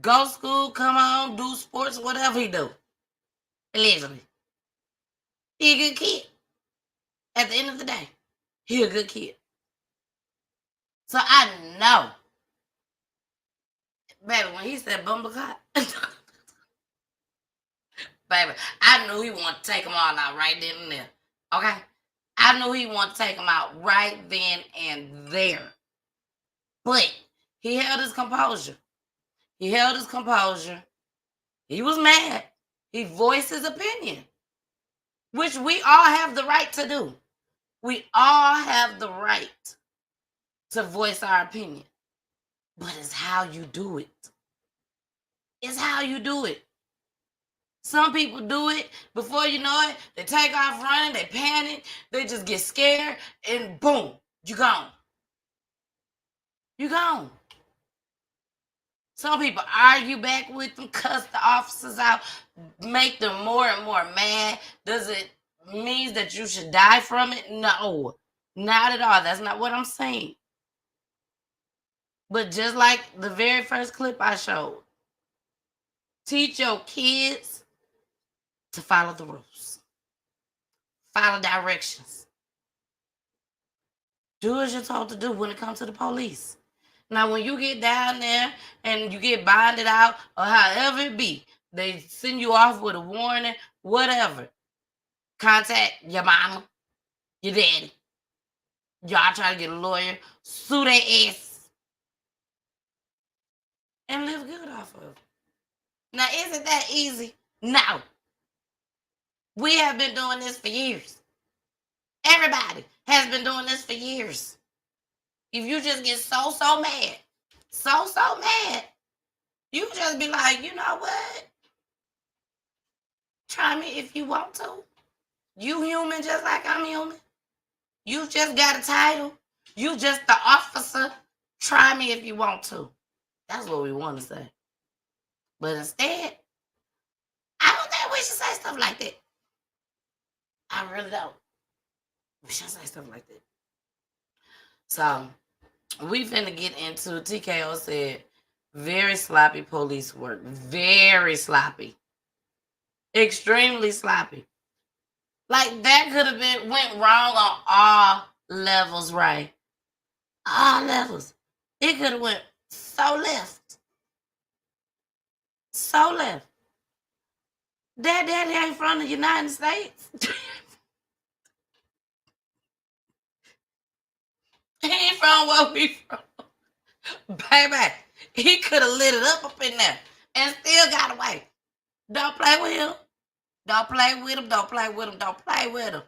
Go to school, come on, do sports, whatever he do. Allegedly. He a good kid. At the end of the day, he a good kid. So I know. Baby, when he said bumbleclot, baby, I knew he wanted to take them all out right then and there. Okay? I knew he wanted to take them out right then and there. But he held his composure. He held his composure. He was mad. He voiced his opinion, which we all have the right to do. We all have the right to voice our opinion. But it's how you do it. It's how you do it. Some people do it, before you know it, they take off running, they panic, they just get scared, and boom, you gone. You gone. Some people argue back with them, cuss the officers out, make them more and more mad. Does it mean that you should die from it? No, not at all. That's not what I'm saying. But just like the very first clip I showed, teach your kids to follow the rules. Follow directions. Do as you're told to do when it comes to the police. Now, when you get down there and you get bonded out or however it be, they send you off with a warning, whatever. Contact your mama, your daddy. Y'all try to get a lawyer, sue their ass, and live good off of it. Now, isn't that easy? No. We have been doing this for years. Everybody has been doing this for years. If you just get so mad, so mad, you just be like, you know what? Try me if you want to. You human just like I'm human. You just got a title. You just the officer. Try me if you want to. That's what we want to say. But instead, I don't think we should say stuff like that. I really don't. We shouldn't say stuff like that. So, we finna get into, TKO said, very sloppy police work. Very sloppy. Extremely sloppy. Like, that could have went wrong on all levels, right? All levels. It could have went so left. So left. That daddy ain't from the United States. He ain't from where we from. Baby, he could have lit it up in there and still got away. Don't play with him. Don't play with him. Don't play with him. Don't play with him.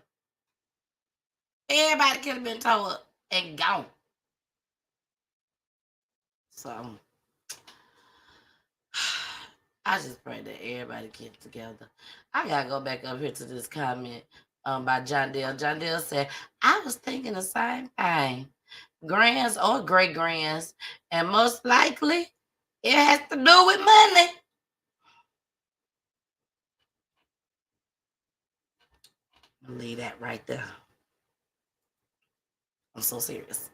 Everybody could have been towed up and gone. So, I just pray that everybody gets together. I got to go back up here to this comment by John Dale. John Dale said, I was thinking the same thing. Grands or great grands, and most likely it has to do with money. I'll leave that right there. I'm so serious.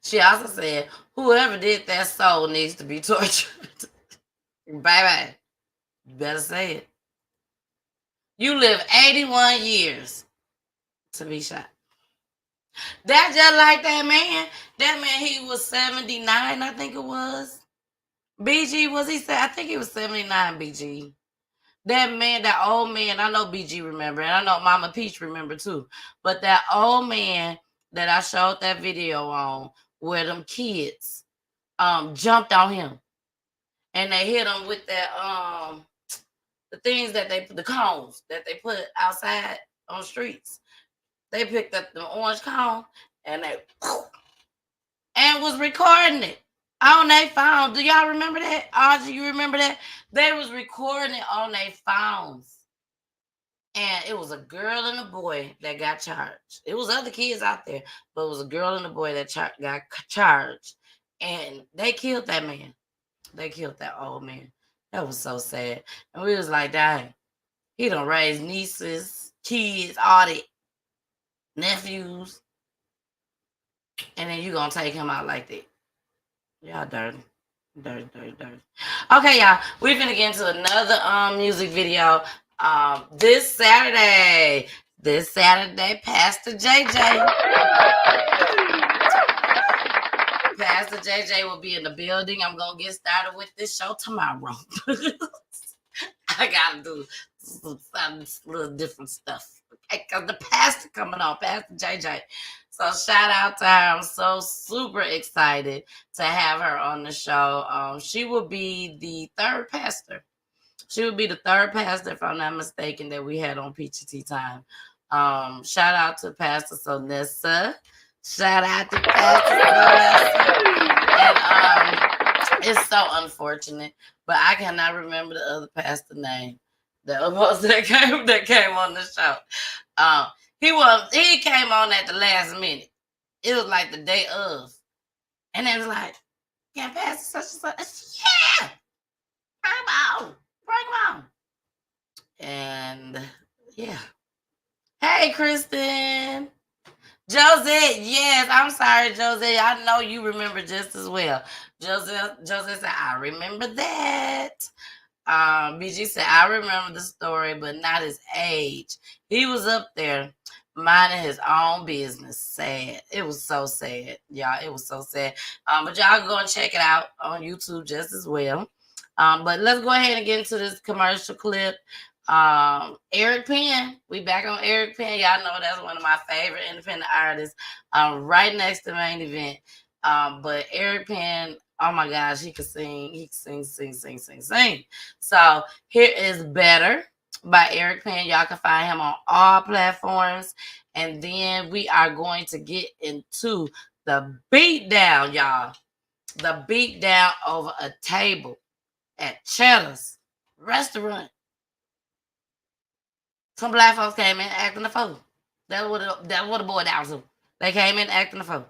She also said, whoever did that soul needs to be tortured. Bye-bye. You better say it. You live 81 years to be shot. That just like that man. That man, he was 79, I think it was. BG, was he? I think he was 79, BG. That man, that old man, I know BG remember, and I know Mama Peach remember too. But that old man that I showed that video on, where them kids jumped on him. And they hit him with that, the things that the cones that they put outside on streets. They picked up the orange cone and they and was recording it on their phone. Do y'all remember that? Audrey, you remember that? They was recording it on their phones. And it was a girl and a boy that got charged. It was other kids out there, but it was a girl and a boy that got charged. And they killed that man. They killed that old man. That was so sad. And we was like, dang, he done raised nieces, kids, all that. Nephews, and then you gonna take him out like that. Y'all dirty. Okay, y'all, we're gonna get into another music video. This Saturday, Pastor JJ will be in the building. I'm gonna get started with this show tomorrow. I gotta do some little different stuff. Because the pastor coming on, Pastor JJ. So shout out to her. I'm so super excited to have her on the show. She will be the third pastor. She will be the third pastor, if I'm not mistaken, that we had on Peachy Tea Time. Shout out to Pastor Sonessa. Shout out to Pastor Sonessa. And it's so unfortunate, but I cannot remember the other pastor name. That came on the show. He came on at the last minute. It was like the day of. And it was like, yeah, Pastor such and such. Yeah. Bring him on. And yeah. Hey, Kristen. Josette, yes, I'm sorry, Josette. I know you remember just as well. Josette said, I remember that. BG said, I remember the story, but not his age. He was up there minding his own business. Sad. It was so sad, y'all. It was so sad. But y'all go and check it out on YouTube just as well. But let's go ahead and get into this commercial clip. Eric Penn. We back on Eric Penn. Y'all know that's one of my favorite independent artists. Right next to Main Event. But Eric Penn Oh my gosh, he can sing. He can sing. So here is Better by Eric Penn. Y'all can find him on all platforms. And then we are going to get into the beatdown, y'all. The beatdown over a table at Cheddar's restaurant. Some black folks came in acting the fool. That's what it boiled down to. They came in acting the fool.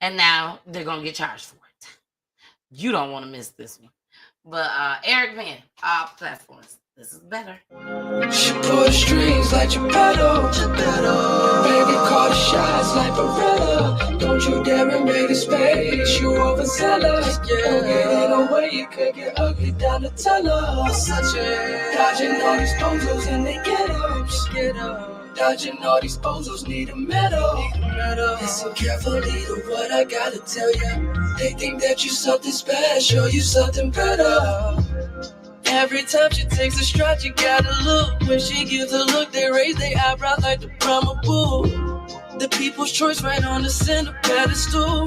And now they're going to get charged for it. You don't want to miss this one. But Eric Penn, all platforms. This is Better. She pull the strings like Geppetto. Baby, call the shots like Beretta. Don't you dare invade the space, you overzealous. Don't get in the way, you could get ugly down the tunnel. Dodging all these bozos and they get up. Dodging all these bozos need a medal. Listen carefully to what I gotta tell ya. They think that you something special, you something better. Every time she takes a stride, you gotta look. When she gives a look, they raise their eyebrows like the Brahma bull. The people's choice right on the center pedestal.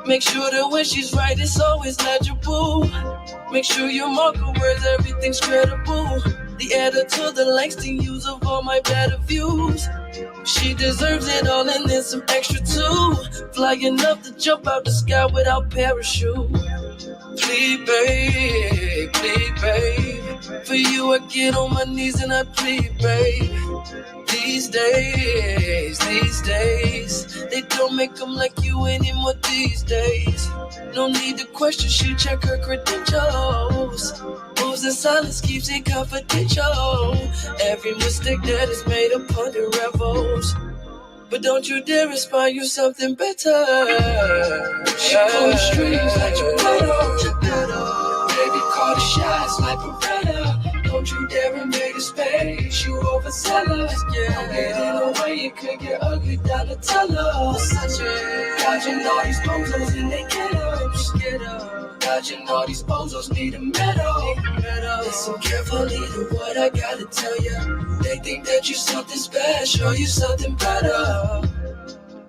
Make sure that when she's right, it's always legible. Make sure you mark her words, everything's credible. The editor, the Langston use of all my better views. She deserves it all and then some extra too. Flying up to jump out the sky without parachute. Please, babe, for you I get on my knees and I plead, babe. These days, they don't make them like you anymore these days. No need to question, she check her credentials. Moves in silence, keeps it confidential. Every mistake that is made upon the revels. But don't you dare inspire you something better. She pull the strings like Geppetto. Baby, call the shots like Beretta. Don't you dare invade the space, you overzealous. Don't get in the way, you could get ugly down the tunnel. Dodging all these bozos and they get up. Dodging all these bozos need a medal. Listen carefully to what I gotta tell ya. They think that you something special, you something better.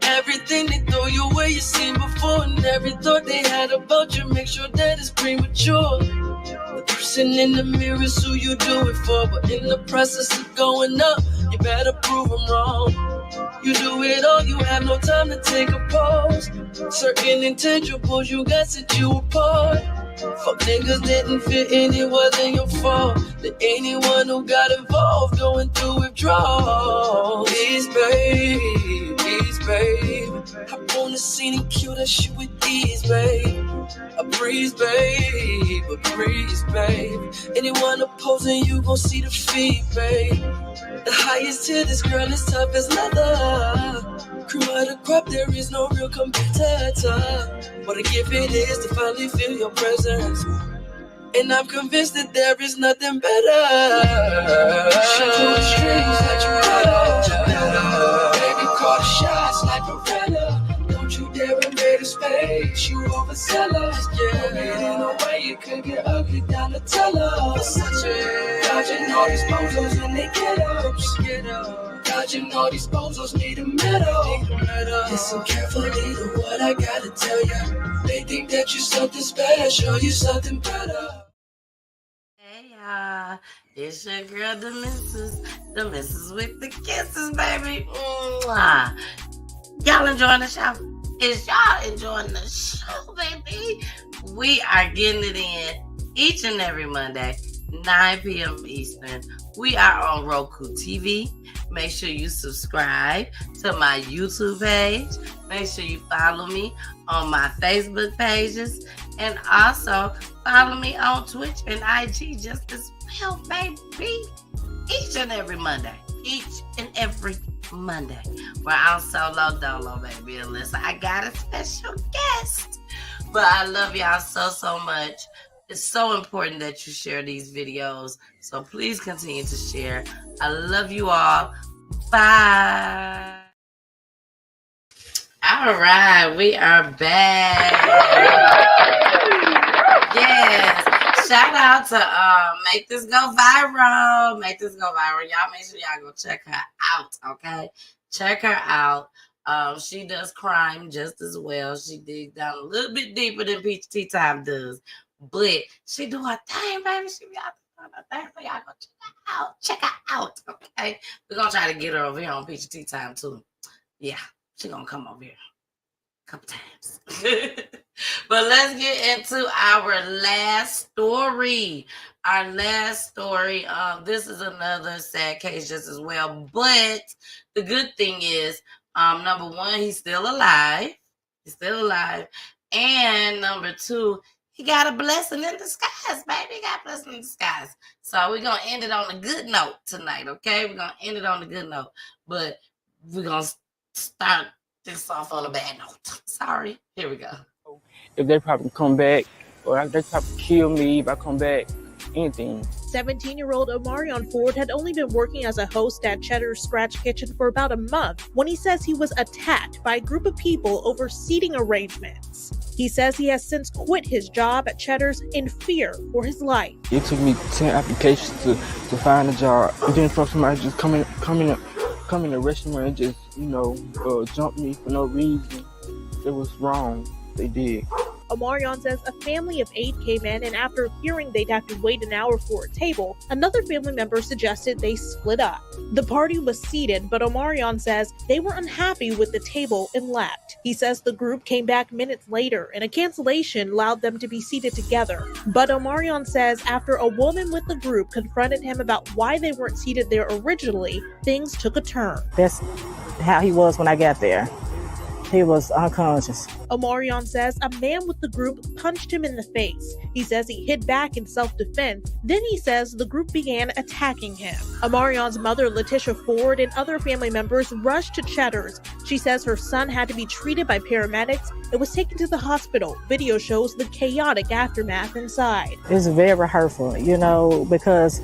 Everything they throw your way, you seen before. And every thought they had about you, make sure that it's premature. The person in the mirror is who you do it for. But in the process of going up, you better prove them wrong. You do it all, you have no time to take a pause. Certain intangibles, you got set you apart. Fuck niggas didn't fit in, it wasn't your fault. The anyone who got involved going through withdrawal. Please, babe. Hop on the scene and kill that shit with ease, babe. A breeze, babe. Anyone opposing you gon' see the feet, babe. The highest tier, this girl is tough as leather. Crew of the crop, there is no real competitor. What a gift it is to finally feel your presence. And I'm convinced that there is nothing better. She pull the strings like Geppetto. Baby, call the shots like Beretta. Don't you dare invade the space, you overzealous. Don't get in the way, you could get ugly down the tunnel. Dodging all these bozos and they get up. Dodging all these bozos need a medal. Listen carefully to what I gotta tell ya. They think that you something special, you something better. Hey y'all, it's your girl, the missus with the kisses, baby. Mwah. Y'all enjoying the show? Is y'all enjoying the show, baby? We are getting it in each and every Monday, 9 p.m. Eastern. We are on Roku TV. Make sure you subscribe to my YouTube page. Make sure you follow me on my Facebook pages. And also follow me on Twitch and IG just as well, baby. Each and every Monday. Where I'm solo dolo, baby. Unless I got a special guest. But I love y'all so much. It's so important that you share these videos. So please continue to share. I love you all. Bye. All right, we are back. Yes. Shout out to Make This Go Viral. Y'all make sure y'all go check her out, okay? Check her out She does crime just as well. She digs down a little bit deeper than Peach Tea Time does. But she do her thing, baby. She be out doing her thing. So y'all go check her out. Check her out, okay? We're going to try to get her over here on Peach Tea Time, too. Yeah, she going to come over here a couple times. But let's get into our last story. Our last story, this is another sad case just as well. But the good thing is, number one, he's still alive. He's still alive. And number two, he got a blessing in disguise, baby. He got a blessing in disguise. So we're going to end it on a good note tonight, okay? We're going to end it on a good note. But we're going to start this off on a bad note. Sorry. Here we go. If they probably come back, or they probably kill me if I come back, anything. 17-year-old Omarion Ford had only been working as a host at Cheddar's Scratch Kitchen for about a month when he says he was attacked by a group of people over seating arrangements. He says he has since quit his job at Cheddar's in fear for his life. It took me 10 applications to find a job. And then for somebody just come in the restaurant and just, jump me for no reason. It was wrong. They did. Omarion says a family of 8 came in, and after hearing they'd have to wait an hour for a table, another family member suggested they split up. The party was seated, but Omarion says they were unhappy with the table and left. He says the group came back minutes later, and a cancellation allowed them to be seated together. But Omarion says after a woman with the group confronted him about why they weren't seated there originally, things took a turn. That's how he was when I got there. He was unconscious. Omarion says a man with the group punched him in the face. He says he hit back in self-defense. Then he says the group began attacking him. Omarion's mother, Letitia Ford, and other family members rushed to Cheddar's. She says her son had to be treated by paramedics and was taken to the hospital. Video shows the chaotic aftermath inside. It's very hurtful, because,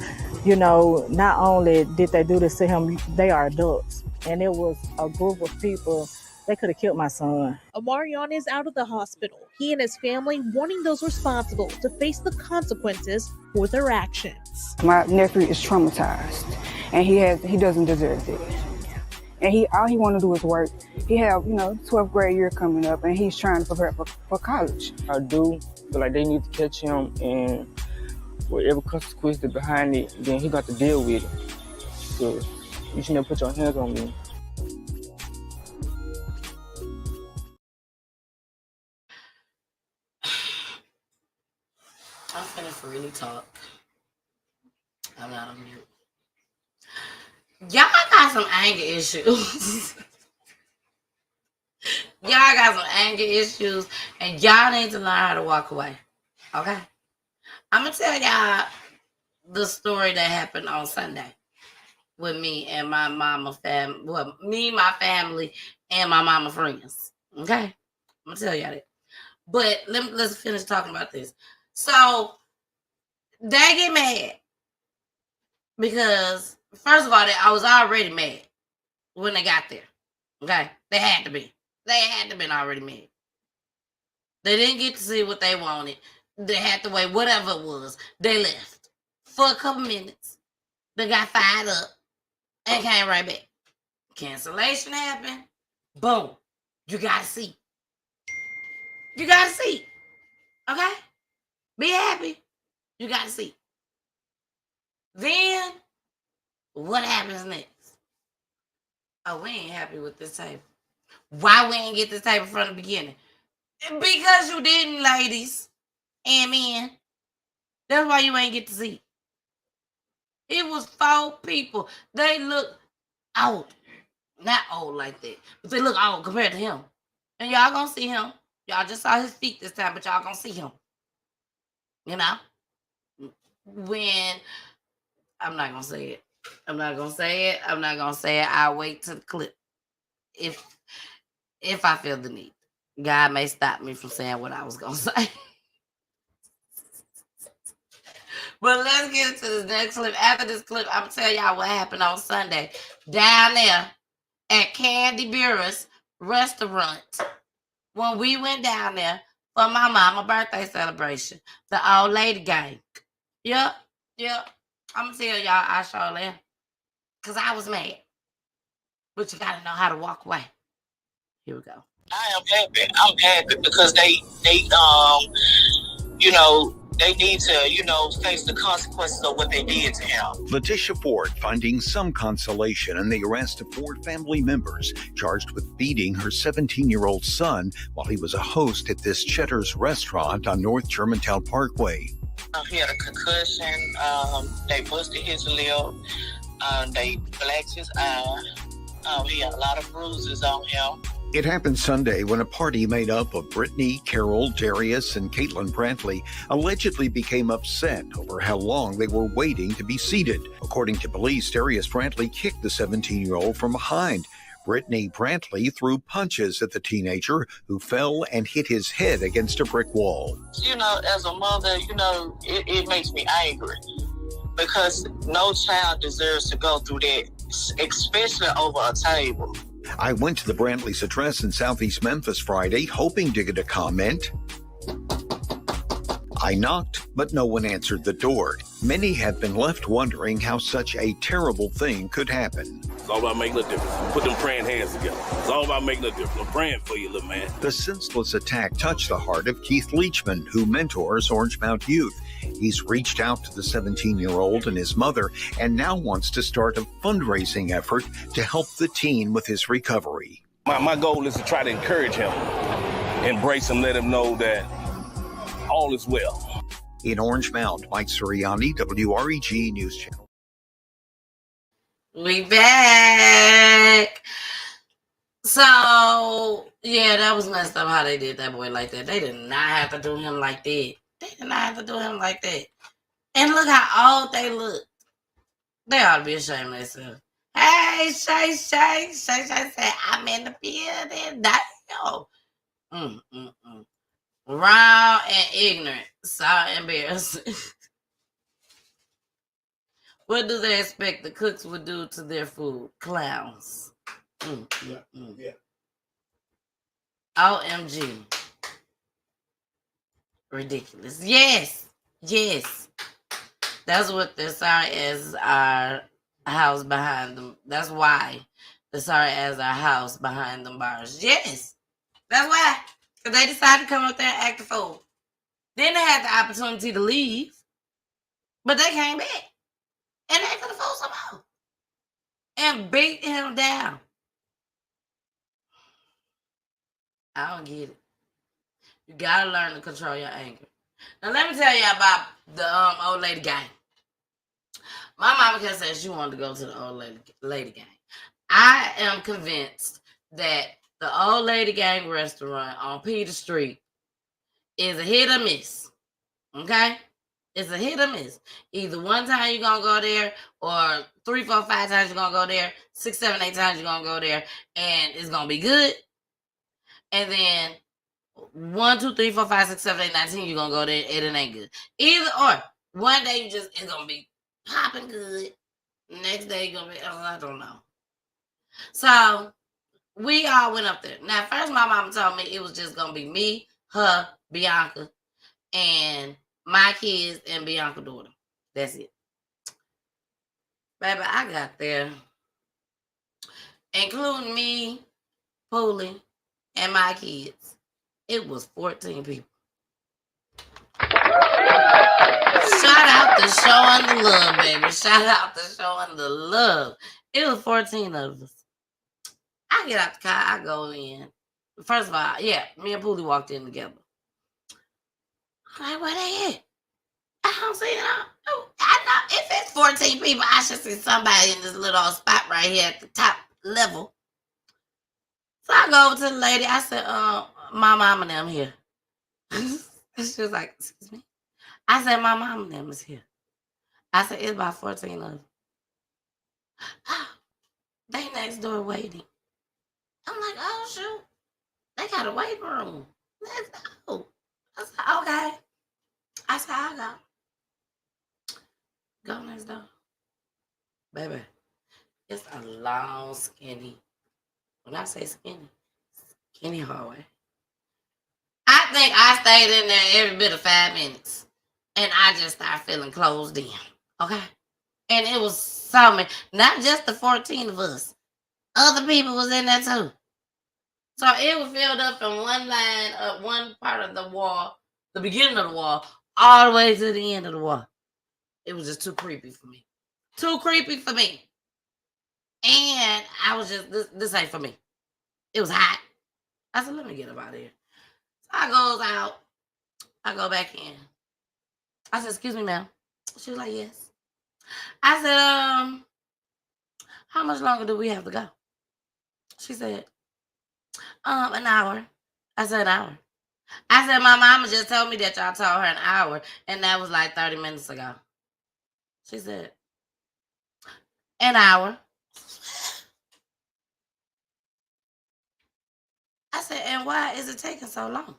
not only did they do this to him, they are adults. And it was a group of people. They could have killed my son. Omarion is out of the hospital. He and his family warning those responsible to face the consequences for their actions. My nephew is traumatized, and he doesn't deserve it. And all he want to do is work. He have 12th grade year coming up, and he's trying to prepare for college. I do feel like they need to catch him, and whatever consequence is behind it, then he got to deal with it. So you should never put your hands on me. I'm finna freely talk. I'm not on mute. Y'all got some anger issues. Y'all got some anger issues, and y'all need to learn how to walk away. Okay? I'm gonna tell y'all the story that happened on Sunday with me and my mama family. Well, me, my family, and my mama friends. Okay? I'm gonna tell y'all that. But let's finish talking about this. So they get mad because, first of all, I was already mad when they got there. Okay? They had to be. They had to be already mad. They didn't get to see what they wanted. They had to wait, whatever it was. They left for a couple minutes. They got fired up and came right back. Cancellation happened. Boom. You got a seat. You got a seat. Okay? Be happy. You got a seat. Then, what happens next? Oh, we ain't happy with this table. Why we ain't get this table from the beginning? Because you didn't, ladies and men. That's why you ain't get the seat. It was 4 people. They look old. Not old like that, but they look old compared to him. And y'all gonna see him. Y'all just saw his feet this time, but y'all gonna see him. When I'm not gonna say it. I'm not gonna say it. I'll wait to the clip. If I feel the need. God may stop me from saying what I was gonna say. But let's get into this next clip. After this clip, I'm gonna tell y'all what happened on Sunday down there at Candy Burris Restaurant when we went down there for my mama's birthday celebration. The old lady gang. Yep. I'm gonna tell y'all I sure am. Because I was mad. But you gotta know how to walk away. Here we go. I am happy. I'm happy because they they need to, face the consequences of what they did to him. Letitia Ford finding some consolation in the arrest of 4 family members charged with beating her 17-year-old son while he was a host at this Cheddar's restaurant on North Germantown Parkway. He had a concussion. They busted his lip. They blacked his eye. He had a lot of bruises on him. It happened Sunday when a party made up of Brittany, Carol, Darius, and Caitlin Brantley allegedly became upset over how long they were waiting to be seated. According to police, Darius Brantley kicked the 17-year-old from behind. Brittany Brantley threw punches at the teenager, who fell and hit his head against a brick wall. As a mother, it makes me angry because no child deserves to go through that, especially over a table. I went to the Brantleys' address in Southeast Memphis Friday, hoping to get a comment. I knocked, but no one answered the door. Many have been left wondering how such a terrible thing could happen. It's all about making a difference. Put them praying hands together. It's all about making a difference. I'm praying for you, little man. The senseless attack touched the heart of Keith Leachman, who mentors Orange Mount Youth. He's reached out to the 17-year-old and his mother and now wants to start a fundraising effort to help the teen with his recovery. My goal is to try to encourage him, embrace him, let him know that all is well. In Orange Mound, Mike Suriani, WREG News Channel. We back. So, yeah, that was messed up how they did that boy like that. They did not have to do him like that. They did not have to do him like that. And look how old they look. They ought to be ashamed of themselves. Hey, Shay said, I'm in the building. Damn. Wrong and ignorant. So embarrassing. What do they expect the cooks would do to their food? Clowns. Yeah. OMG. Ridiculous. Yes. That's what the sorry as our house behind them. That's why the sorry as our house behind them bars. Yes. That's why. Because they decided to come up there and act a fool. Then they had the opportunity to leave. But they came back. And they could have fooled some more. And beat him down. I don't get it. You gotta learn to control your anger. Now let me tell you about the old lady gang. My mama can say she wanted to go to the old lady gang. I am convinced that the old lady gang restaurant on Peter Street is a hit or miss. Okay? It's a hit or miss. Either one time you're gonna go there, or 3, 4, 5 times you're gonna go there, 6, 7, 8 times you're gonna go there, and it's gonna be good. And then 1, 2, 3, 4, 5, 6, 7, 8, 9, 10, you're gonna go there and it ain't good. Either or. One day it's gonna be popping good. Next day you're gonna be, I don't know. So we all went up there. Now, first my mama told me it was just gonna be me, her, Bianca, and my kids and Bianca's daughter. That's it. Baby, I got there, including me, Poolie, and my kids. It was 14 people. Shout out to showing the love, baby. Shout out to showing the love. It was 14 of us. I get out the car, I go in. First of all, yeah, me and Poolie walked in together. I'm like, where they at? I don't see them. I know if it's 14 people, I should see somebody in this little spot right here at the top level. So I go over to the lady. I said, my mom and them here. She was like, excuse me. I said, my mom and them is here. I said, it's about 14 of them. Oh, they next door waiting. I'm like, oh, shoot. They got a waiting room. Let's go. I said, okay. I said, I'll go. Go next door. Baby, it's a long, skinny. When I say skinny hallway. I think I stayed in there every bit of 5 minutes. And I just started feeling closed in. Okay? And it was so many. Not just the 14 of us. Other people was in there too. So it was filled up from one line up one part of the wall, the beginning of the wall, all the way to the end of the wall. It was just too creepy for me. Too creepy for me. And I was just, this ain't for me. It was hot. I said, let me get up out of here. So I goes out. I go back in. I said, excuse me, ma'am. She was like, yes. I said, how much longer do we have to go? She said, an hour. I said, an hour. I said, my mama just told me that y'all told her an hour, and that was like 30 minutes ago. She said, an hour. I said, and why is it taking so long?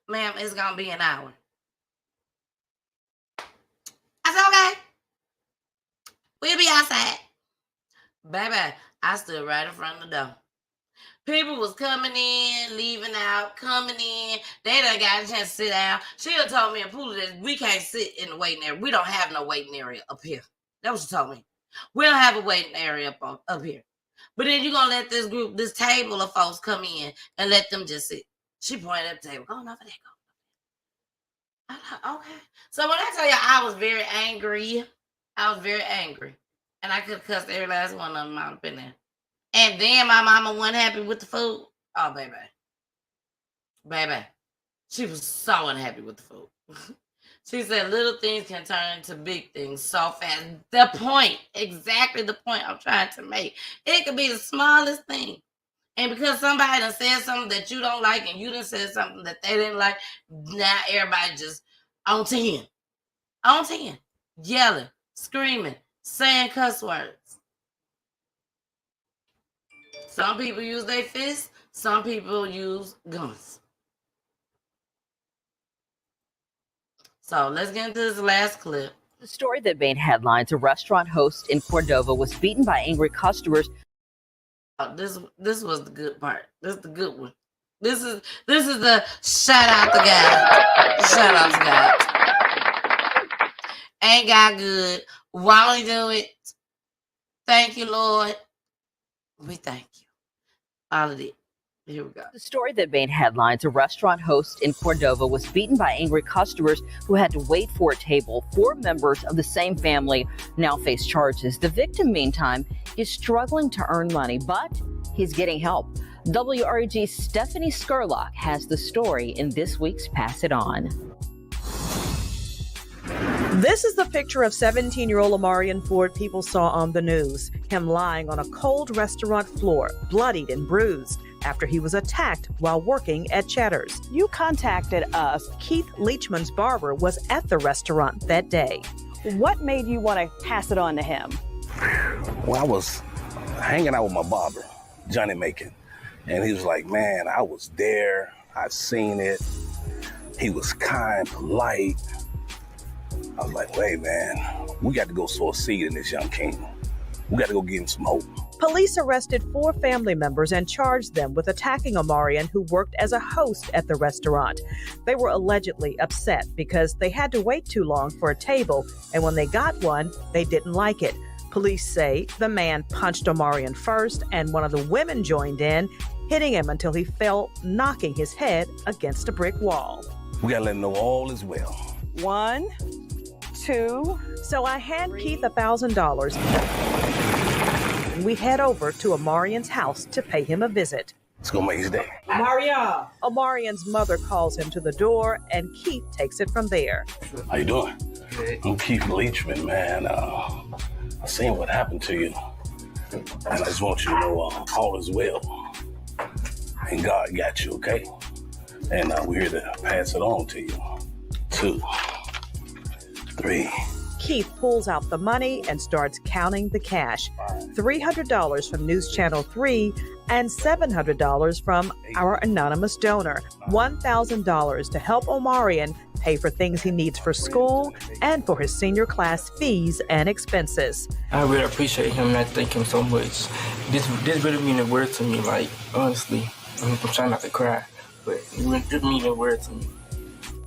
Ma'am, it's going to be an hour. I said, okay. We'll be outside. Baby, I stood right in front of the door. People was coming in, leaving out, coming in. They done got a chance to sit down. She done told me in Pooler that we can't sit in the waiting area. We don't have no waiting area up here. That's what she told me. We don't have a waiting area up here. But then you're going to let this group, this table of folks come in and let them just sit. She pointed at the table. Go on over there. Go. I'm like, okay. So when I tell you I was very angry, And I could have cussed every last one of them out up in there. And then my mama wasn't happy with the food. Oh, baby. Baby. She was so unhappy with the food. She said little things can turn into big things so fast. The point, exactly the point I'm trying to make. It could be the smallest thing. And because somebody done said something that you don't like and you done said something that they didn't like, now everybody just on 10. On 10. Yelling, screaming, saying cuss words. Some people use their fists. Some people use guns. So let's get into this last clip. The story that made headlines: a restaurant host in Cordova was beaten by angry customers. This was the good part. This is the good one. This is the shout out to God. Shout out to God. Ain't God good? Why we do it? Thank you, Lord. We thank you. All of it. Here we go. The story that made headlines: a restaurant host in Cordova was beaten by angry customers who had to wait for a table. 4 members of the same family now face charges. The victim, meantime, is struggling to earn money, but he's getting help. WREG's Stephanie Skurlock has the story in this week's Pass It On. This is the picture of 17-year-old Omarion Ford people saw on the news. Him lying on a cold restaurant floor, bloodied and bruised, after he was attacked while working at Cheddar's. You contacted us. Keith Leachman's barber was at the restaurant that day. What made you want to pass it on to him? Well, I was hanging out with my barber, Johnny Macon, and he was like, man, I was there. I've seen it. He was kind, polite. I was like, wait, man, we got to go sow a seed in this young king. We got to go give him some hope. Police arrested 4 family members and charged them with attacking Omarion, who worked as a host at the restaurant. They were allegedly upset because they had to wait too long for a table, and when they got one, they didn't like it. Police say the man punched Omarion first, and one of the women joined in, hitting him until he fell, knocking his head against a brick wall. We got to let him know all is well. 1, 2. So I hand Keith $1,000. And we head over to Omarion's house to pay him a visit. It's gonna make his day. Omarion's mother calls him to the door, and Keith takes it from there. How you doing? I'm Keith Leachman, man. I seen what happened to you, and I just want you to know all is well, and God got you, okay? And we're here to pass it on to you. 2, 3. Keith pulls out the money and starts counting the cash. $300 from News Channel 3 and $700 from our anonymous donor. $1,000 to help Omarion pay for things he needs for school and for his senior class fees and expenses. I really appreciate him and I thank him so much. This really means the word to me, like, honestly. I'm trying not to cry, but it really means the word to me.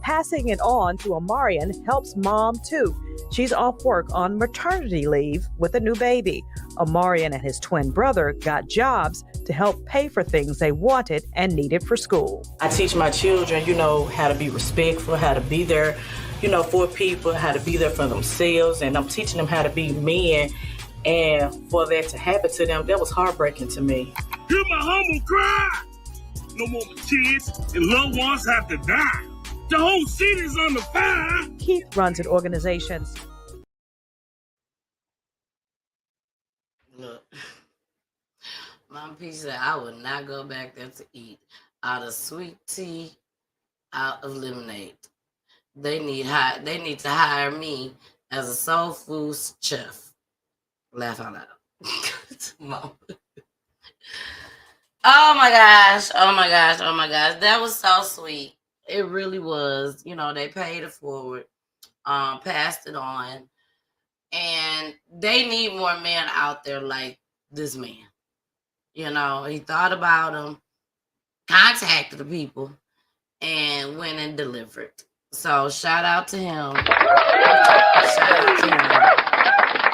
Passing it on to Omarion helps Mom, too. She's off work on maternity leave with a new baby. Omarion and his twin brother got jobs to help pay for things they wanted and needed for school. I teach my children, how to be respectful, how to be there, for people, how to be there for themselves. And I'm teaching them how to be men. And for that to happen to them, that was heartbreaking to me. Hear my humble cry. No more kids and loved ones have to die. The whole city's under fire. Keith runs an organization. Look, Mama P said I would not go back there to eat out of sweet tea, out of lemonade. They need to hire me as a soul food chef. Laugh out loud. Mom. Oh my gosh. That was so sweet. It really was. They paid it forward, passed it on. And they need more men out there like this man. He thought about them, contacted the people, and went and delivered. So shout out to him.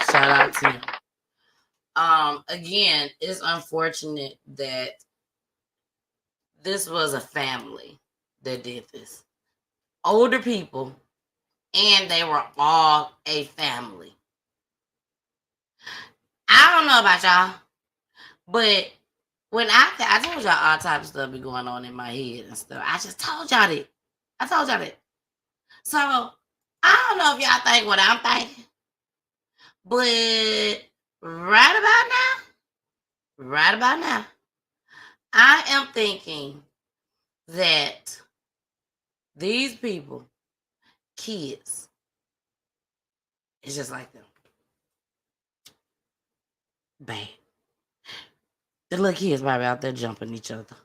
Shout out to him. Again, it's unfortunate that this was a family that did this. Older people, and they were all a family. I don't know about y'all, but when I told y'all all types of stuff be going on in my head and stuff. I just told y'all that. So I don't know if y'all think what I'm thinking, but right about now, I am thinking that these people, kids, it's just like them. Bad. The little kids probably out there jumping each other.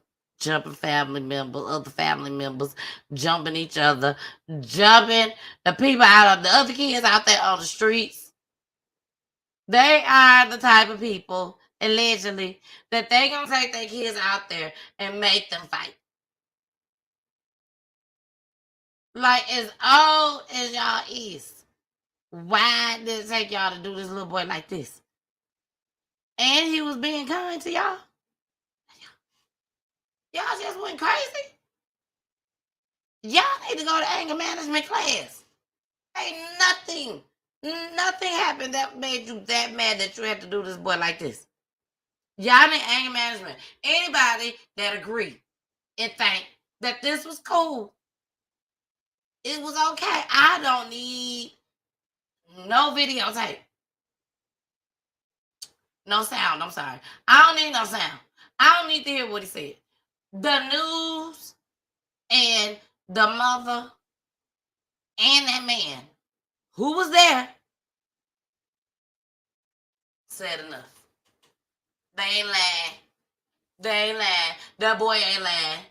Jumping family members, other family members, jumping each other, jumping the people out of the other kids out there on the streets. They are the type of people, allegedly, that they gonna take their kids out there and make them fight. Like, as old as y'all is, why did it take y'all to do this little boy like this? And he was being kind to y'all. Y'all just went crazy. Y'all need to go to anger management class. Ain't nothing happened that made you that mad that you had to do this boy like this. Y'all need anger management. Anybody that agree and think that this was cool, it was okay. I don't need no videotape. No sound, I'm sorry. I don't need no sound. I don't need to hear what he said. The news and the mother and that man who was there said enough. They ain't lying. That boy ain't lying.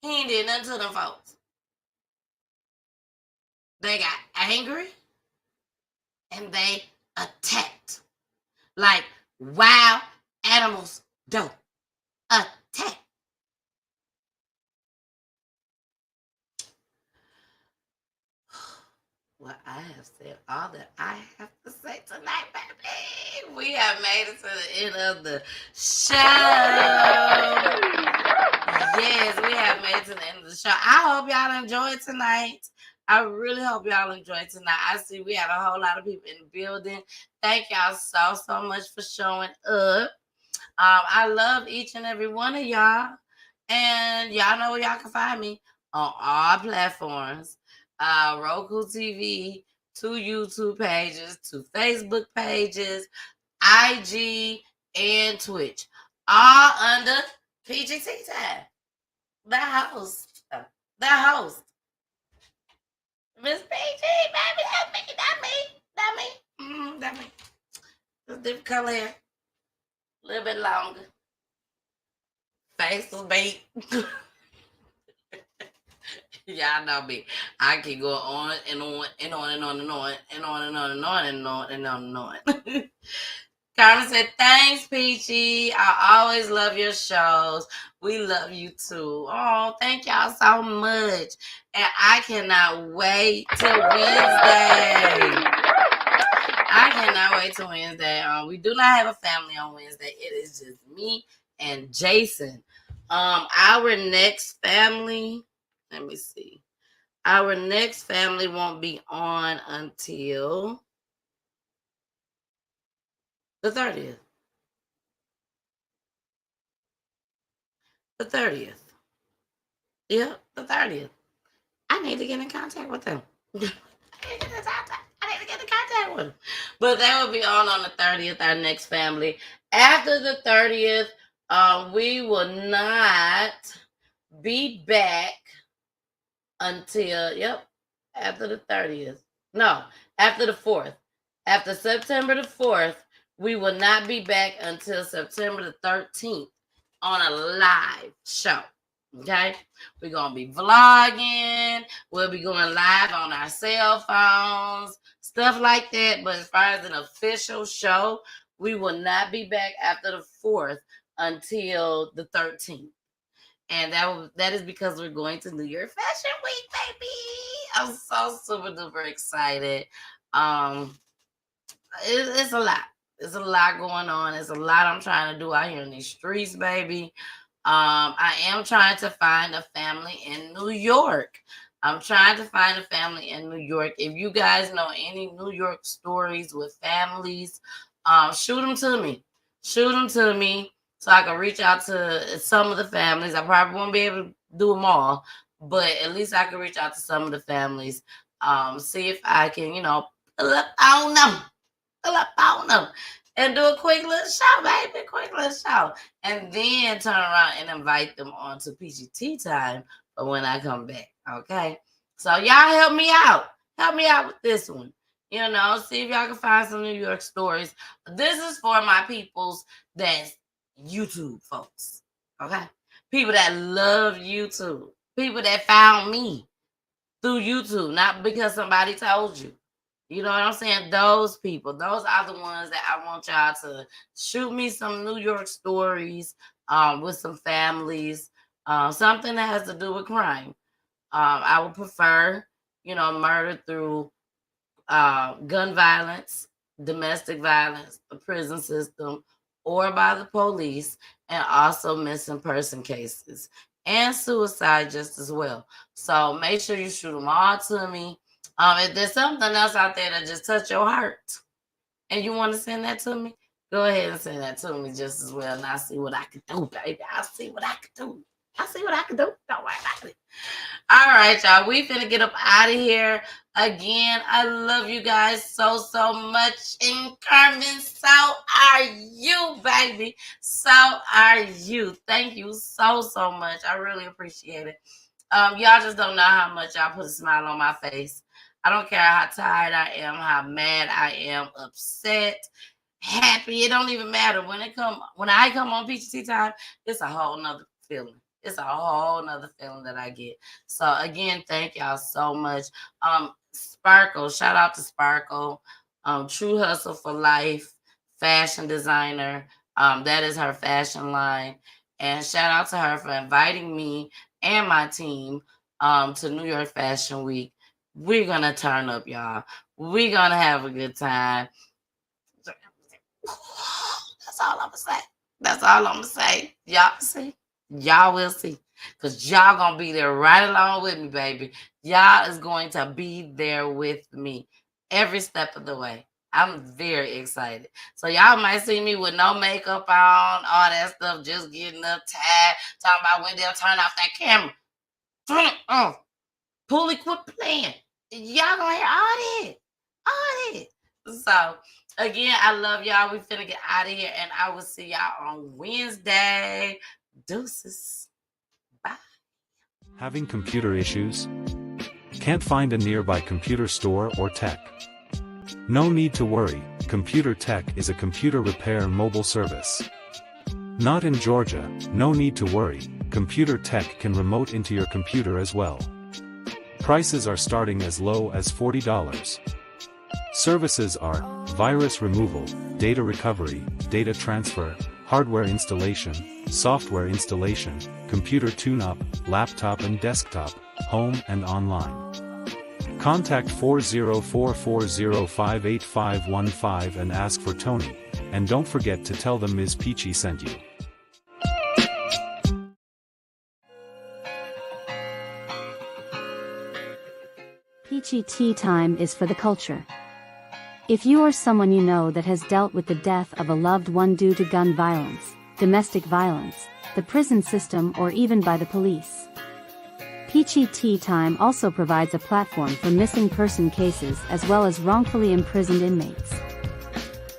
He ain't did nothing to them folks. They got angry and they attacked like wild animals do. Attack. Well, I have said all that I have to say tonight, baby. We have made it to the end of the show. Yes, we have made it to the end of the show. I hope y'all enjoyed tonight. I really hope y'all enjoyed tonight. I see we had a whole lot of people in the building. Thank y'all so much for showing up. I love each and every one of y'all. And y'all know where y'all can find me on all platforms. Roku TV, 2 YouTube pages, 2 Facebook pages, IG, and Twitch. All under PGT Time. The host. Miss PG, baby, that me. It's a different color hair. A little bit longer. Face was bait. Y'all know me. I can go on and on and on and on and on and on and on and on and on and on and on. Carmen said, thanks, Peachy. I always love your shows. We love you too. Oh, thank y'all so much. And I cannot wait till Wednesday. We do not have a family on Wednesday. It is just me and Jason. Our next family, let me see. Our next family won't be on until the 30th. The 30th. Yep, the 30th. I need to get in contact with them. I need to get in contact with them. But they will be on the 30th, our next family. After the 30th, we will not be back until, after the 30th. No, after the 4th. After September the 4th, we will not be back until September the 13th on a live show. Okay? We're going to be vlogging. We'll be going live on our cell phones, stuff like that. But as far as an official show, we will not be back after the 4th until the 13th. And that is because we're going to New York Fashion Week, baby. I'm so super duper excited. It's a lot. There's a lot going on. There's a lot I'm trying to do out here in these streets, baby. I am trying to find a family in New York. If you guys know any New York stories with families, shoot them to me. So I can reach out to some of the families. I probably won't be able to do them all, but at least I can reach out to some of the families. See if I can, pull up on them and do a quick little show, baby. And then turn around and invite them on to PGT time for when I come back. Okay. So y'all help me out. Help me out with this one. See if y'all can find some New York stories. This is for my peoples that's YouTube folks. Okay. People that love YouTube. People that found me through YouTube, not because somebody told you. You know what I'm saying? Those people, those are the ones that I want y'all to shoot me some New York stories with some families, something that has to do with crime. I would prefer, murder through gun violence, domestic violence, the prison system, or by the police, and also missing person cases and suicide just as well. So make sure you shoot them all to me. If there's something else out there that just touch your heart and you want to send that to me, go ahead and send that to me just as well. And I'll see what I can do, baby. I'll see what I can do. Don't worry about it. All right, y'all. We finna get up out of here. Again, I love you guys so much. And Carmen, so are you, baby. So are you. Thank you so much. I really appreciate it. Y'all just don't know how much y'all put a smile on my face. I don't care how tired I am, how mad I am, upset, happy. It don't even matter. When I come on PGT time, it's a whole nother feeling. It's a whole nother feeling that I get. So again, thank y'all so much. Sparkle, shout out to Sparkle. True Hustle for Life, fashion designer. That is her fashion line. And shout out to her for inviting me and my team to New York Fashion Week. We're going to turn up, y'all. We're going to have a good time. That's all I'm going to say. Y'all see. Y'all will see. Because y'all going to be there right along with me, baby. Y'all is going to be there with me every step of the way. I'm very excited. So y'all might see me with no makeup on, all that stuff, just getting up tired, talking about when they'll turn off that camera. Turn it off. Pulley, quit playing. Y'all gonna hear all that. So, again, I love y'all. We finna get out of here, and I will see y'all on Wednesday. Deuces. Bye. Having computer issues? Can't find a nearby computer store or tech? No need to worry, Computer Tech is a computer repair mobile service. Not in Georgia, no need to worry, Computer Tech can remote into your computer as well. Prices are starting as low as $40. Services are virus removal, data recovery, data transfer, hardware installation, software installation, computer tune-up, laptop and desktop, home and online. Contact 40440-58515 and ask for Tony, and don't forget to tell them Ms. Peachy sent you. Peachy Tea Time is for the culture. If you or someone you know that has dealt with the death of a loved one due to gun violence, domestic violence, the prison system, or even by the police, Peachy Tea Time also provides a platform for missing person cases as well as wrongfully imprisoned inmates.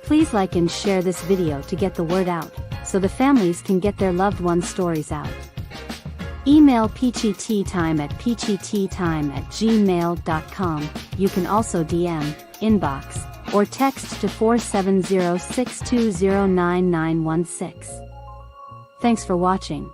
Please like and share this video to get the word out, so the families can get their loved ones' stories out. Email peachyteatime at peachyteatime@gmail.com. You can also DM, inbox, or text to 470-620-9916. Thanks for watching.